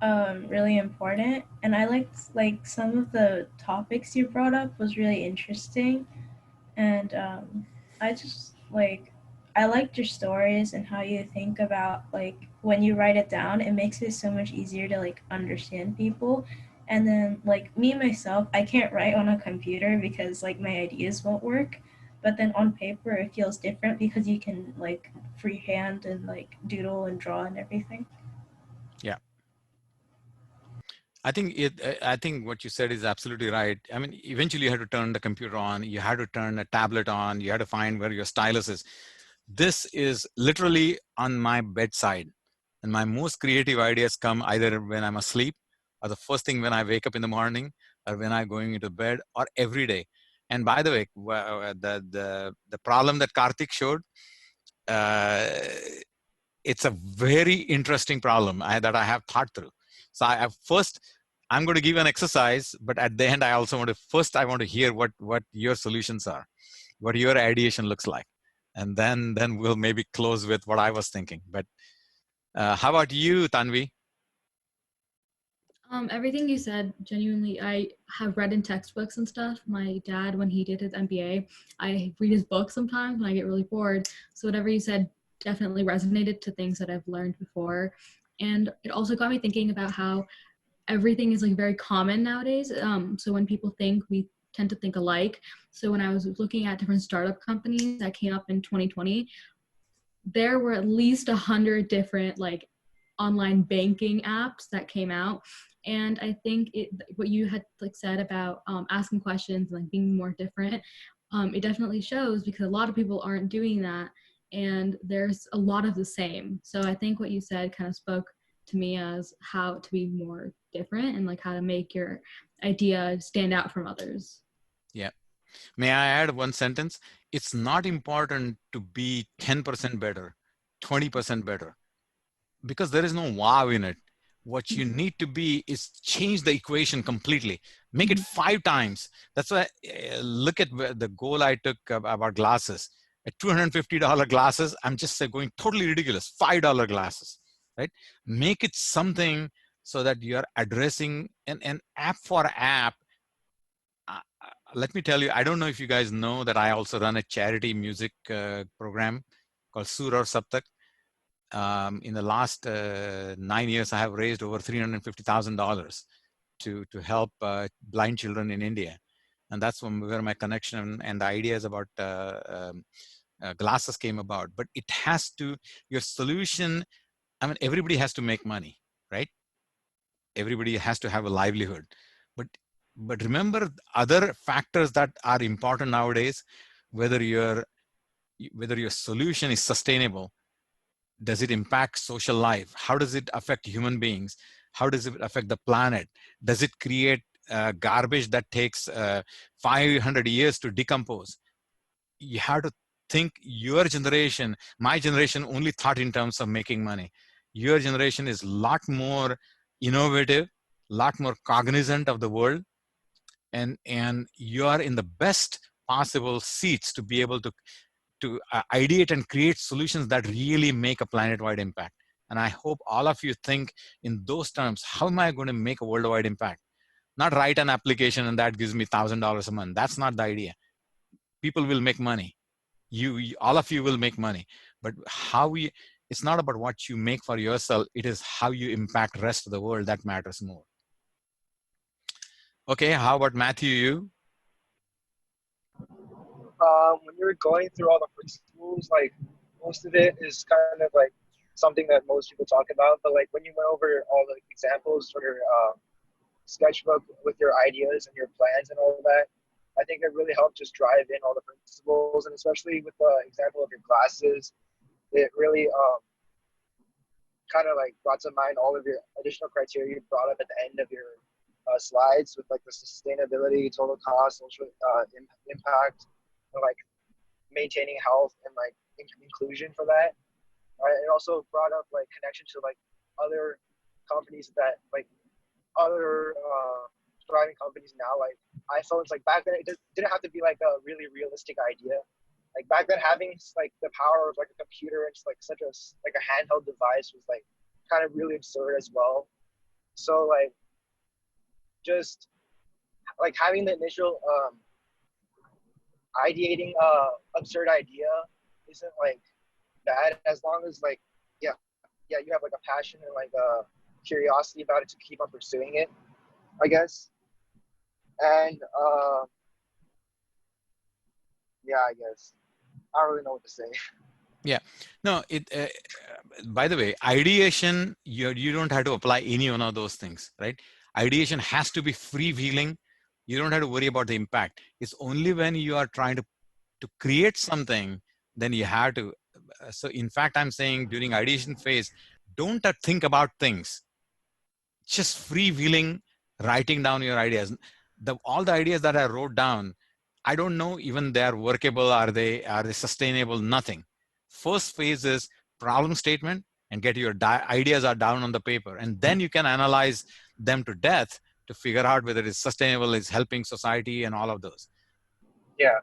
really important, and I liked like some of the topics you brought up was really interesting, and I just like, I liked your stories and how you think about like when you write it down, it makes it so much easier to like understand people. And then like me myself, I can't write on a computer because like my ideas won't work, but then on paper it feels different because you can like freehand and like doodle and draw and everything. Yeah. I think what you said is absolutely right. I mean, eventually you had to turn the computer on, you had to turn a tablet on, you had to find where your stylus is. This is literally on my bedside, and my most creative ideas come either when I'm asleep, or the first thing when I wake up in the morning, or when I'm going into bed, or every day. And by the way, the problem that Karthik showed, uh, it's a very interesting problem that I have thought through. So I'm going to give you an exercise, but at the end, I also want to hear what your solutions are, what your ideation looks like. And then we'll maybe close with what I was thinking. But how about you, Tanvi? Everything you said, genuinely, I have read in textbooks and stuff. My dad, when he did his MBA, I read his books sometimes when I get really bored. So whatever you said definitely resonated to things that I've learned before. And it also got me thinking about how everything is like very common nowadays. So when people think, we tend to think alike. So when I was looking at different startup companies that came up in 2020, there were at least 100 different like online banking apps that came out. And I think what you had like said about asking questions and like being more different, it definitely shows, because a lot of people aren't doing that, and there's a lot of the same. So I think what you said kind of spoke to me as how to be more different and like how to make your idea stand out from others. Yeah. May I add one sentence? It's not important to be 10% better, 20% better, because there is no wow in it. What you need to be is change the equation completely. Make it 5 times. That's why look at the goal I took about glasses. At $250 glasses, I'm just going totally ridiculous. $5 glasses, right? Make it something so that you're addressing an app for app. Let me tell you, I don't know if you guys know that I also run a charity music program called Sur or Saptak. In the last 9 years, I have raised over $350,000 to help blind children in India. And that's where my connection and the ideas about glasses came about. But it has to, your solution, I mean, everybody has to make money, right? Everybody has to have a livelihood. But remember other factors that are important nowadays, whether your solution is sustainable. Does it impact social life? How does it affect human beings? How does it affect the planet? Does it create garbage that takes 500 years to decompose? You have to think your generation, my generation only thought in terms of making money. Your generation is a lot more innovative, a lot more cognizant of the world, and you are in the best possible seats to be able to ideate and create solutions that really make a planet-wide impact. And I hope all of you think in those terms. How am I going to make a worldwide impact? Not write an application and that gives me $1,000 a month. That's not the idea. People will make money. All of you will make money. But it's not about what you make for yourself. It is how you impact the rest of the world that matters more. Okay, how about Matthew, you? When you're going through all the principles, like most of it is kind of like something that most people talk about. But like when you went over all the examples for your sketchbook with your ideas and your plans and all that, I think it really helped just drive in all the principles. And especially with the example of your glasses, it really kind of like brought to mind all of your additional criteria you brought up at the end of your slides with like the sustainability, total cost, social impact, and like maintaining health and like inclusion for that. It also brought up like connection to like other companies that like other thriving companies now, like iPhones. Like back then, it didn't have to be like a really realistic idea. Like back then, having like the power of like a computer and like such a like a handheld device was like kind of really absurd as well. So like just like having the initial ideating absurd idea isn't like bad, as long as like yeah you have like a passion and like a curiosity about it to keep on pursuing it, I guess. And yeah, I guess I don't really know what to say. Yeah, no, by the way, ideation, you don't have to apply any one of those things, right? Ideation has to be freewheeling. You don't have to worry about the impact. It's only when you are trying to create something, then you have to. So in fact, I'm saying during ideation phase, don't think about things. Just freewheeling, writing down your ideas. All the ideas that I wrote down, I don't know even they are workable. Are they sustainable? Nothing. First phase is problem statement and get your ideas are down on the paper, and then you can analyze them to death to figure out whether it's sustainable, is helping society, and all of those. Yeah,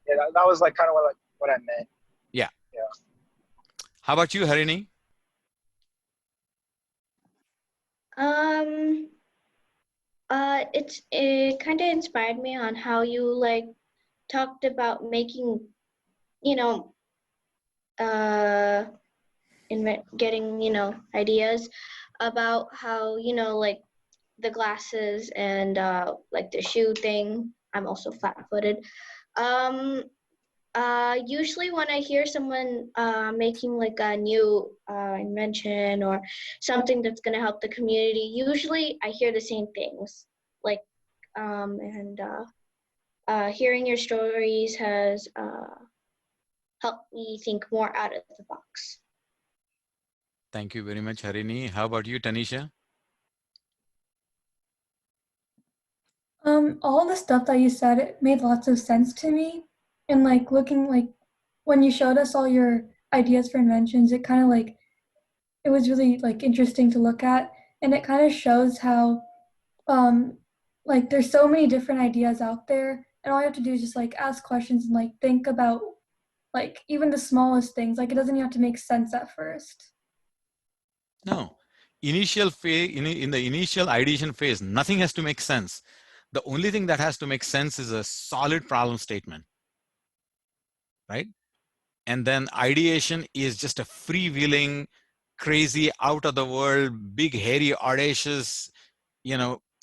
that was like kind of what I meant. Yeah. Yeah. How about you, Harini? It kind of inspired me on how you like talked about making, you know, getting, ideas about how, like the glasses and like the shoe thing. I'm also flat-footed. Usually when I hear someone making like a new invention or something that's going to help the community, usually I hear the same things. Like, hearing your stories has helped me think more out of the box. Thank you very much, Harini. How about you, Tanisha? All the stuff that you said, it made lots of sense to me. And like looking like when you showed us all your ideas for inventions, it kind of like it was really like interesting to look at, and it kind of shows how um like there's so many different ideas out there, and all you have to do is just like ask questions and like think about like even the smallest things. Like it doesn't even have to make sense at first. No. Initial phase, in the initial ideation phase, nothing has to make sense. The only thing that has to make sense is a solid problem statement, right? And then ideation is just a freewheeling, crazy, out of the world, big, hairy, audacious,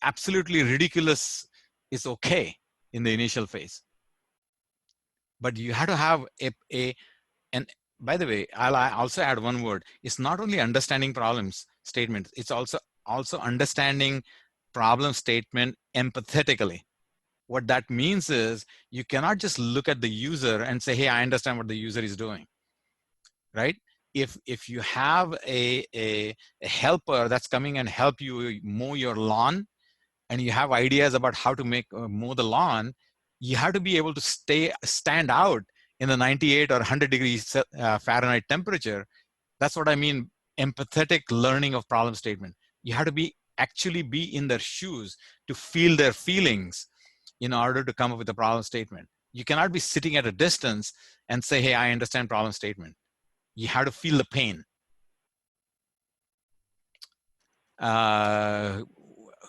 absolutely ridiculous is okay in the initial phase. But you have to have and by the way, I'll also add one word. It's not only understanding problems statements, it's also understanding problem statement empathetically. What that means is you cannot just look at the user and say, hey, I understand what the user is doing, right? If you have a helper that's coming and help you mow your lawn, and you have ideas about how to mow the lawn, you have to be able to stand out in the 98 or 100 degrees Fahrenheit temperature. That's what I mean, empathetic learning of problem statement. You have to actually be in their shoes to feel their feelings in order to come up with a problem statement. You cannot be sitting at a distance and say, hey, I understand problem statement. You have to feel the pain.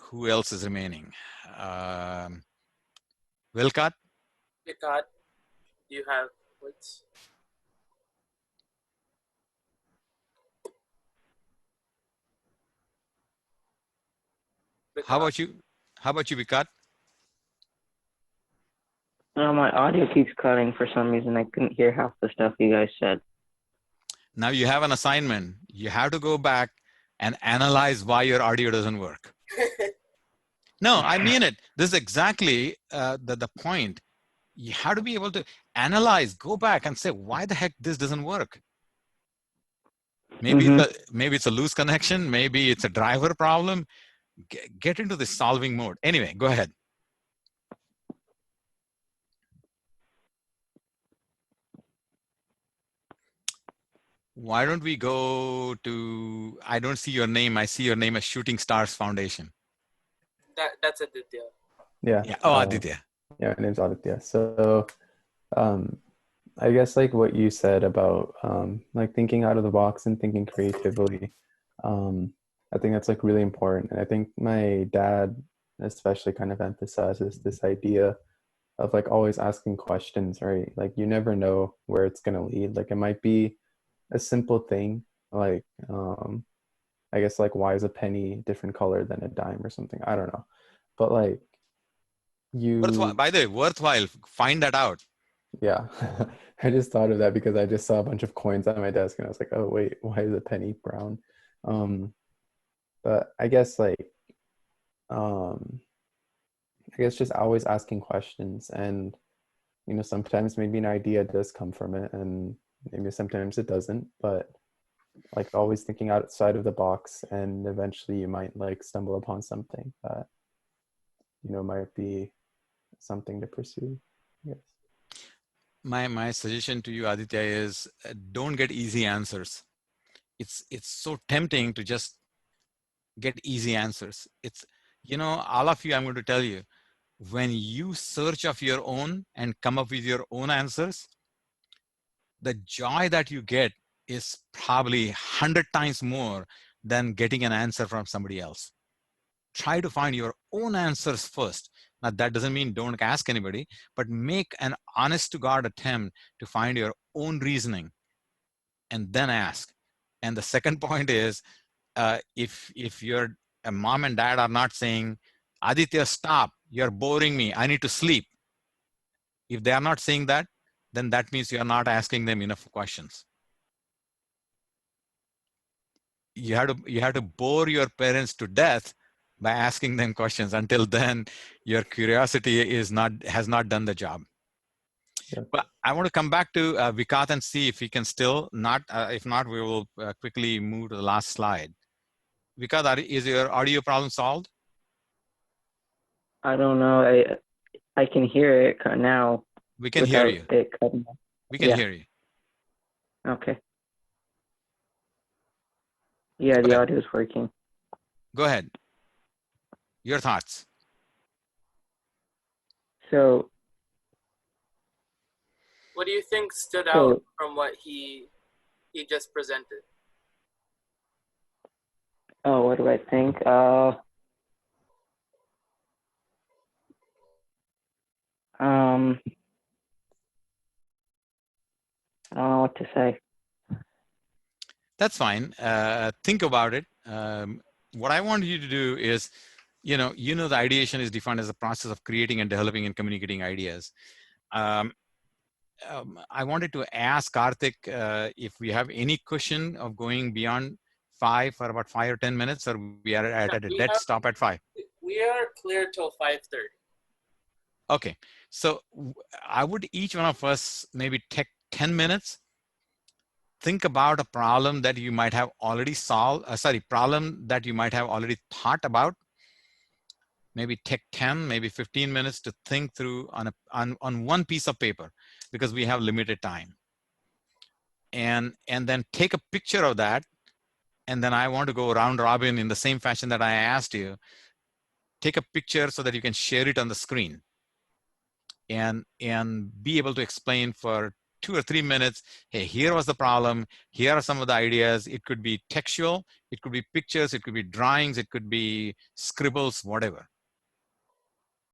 Who else is remaining? Wilcott? Vikat, do you have words? How about you? How about you, Vikat? My audio keeps cutting for some reason. I couldn't hear half the stuff you guys said. Now you have an assignment. You have to go back and analyze why your audio doesn't work. No, I mean it. This is exactly the point. You have to be able to analyze, go back and say, why the heck this doesn't work? Maybe it's a loose connection. Maybe it's a driver problem. Get into the solving mode. Anyway, go ahead. Why don't we go to, I don't see your name. I see your name as Shooting Stars Foundation. That's Aditya. Yeah. Oh, Aditya. Yeah, my name's Aditya. So I guess like what you said about like thinking out of the box and thinking creatively, I think that's like really important. And I think my dad especially kind of emphasizes this idea of like always asking questions, right? Like you never know where it's going to lead. Like it might be a simple thing like I guess like why is a penny different color than a dime or something? I don't know. But like by the way, worthwhile, find that out. Yeah. I just thought of that because I just saw a bunch of coins on my desk and I was like, oh wait, why is a penny brown? But I guess like I guess just always asking questions, and sometimes maybe an idea does come from it and maybe sometimes it doesn't, but like always thinking outside of the box, and eventually you might like stumble upon something that might be something to pursue. Yes. My suggestion to you, Aditya, is don't get easy answers. It's so tempting to just get easy answers. It's all of you, I'm going to tell you, when you search of your own and come up with your own answers, the joy that you get is probably 100 times more than getting an answer from somebody else. Try to find your own answers first. Now, that doesn't mean don't ask anybody, but make an honest to God attempt to find your own reasoning and then ask. And the second point is, if your mom and dad are not saying, Aditya, stop, you're boring me, I need to sleep. If they are not saying that, then that means you are not asking them enough questions. You have to bore your parents to death by asking them questions. Until then, your curiosity has not done the job. Yeah. But I want to come back to Vikat and see if he can still not, if not, we will quickly move to the last slide. Vikat, is your audio problem solved? I don't know. I can hear it now. We can hear without you. it cutting off. We can Yeah. hear you. Okay. Yeah, Go the ahead. audio is working. Go ahead. Your thoughts. So, What do you think stood So- out from what he just presented? oh, what do I think? I don't know what to say. That's fine. Think about it. What I want you to do is, the ideation is defined as a process of creating and developing and communicating ideas. I wanted to ask Karthik if we have any cushion of going beyond 5 for about 5 or 10 minutes, or we are at a dead stop at 5. We are clear till 5:30. Okay, so I would each one of us maybe take 10 minutes, think about a problem that you might have already solved, problem that you might have already thought about. Maybe take 10, maybe 15 minutes to think through on one piece of paper, because we have limited time. And then take a picture of that. And then I want to go round robin in the same fashion that I asked you. Take a picture so that you can share it on the screen. And be able to explain for 2 or 3 minutes, hey, here was the problem, here are some of the ideas. It could be textual, it could be pictures, it could be drawings, it could be scribbles, whatever.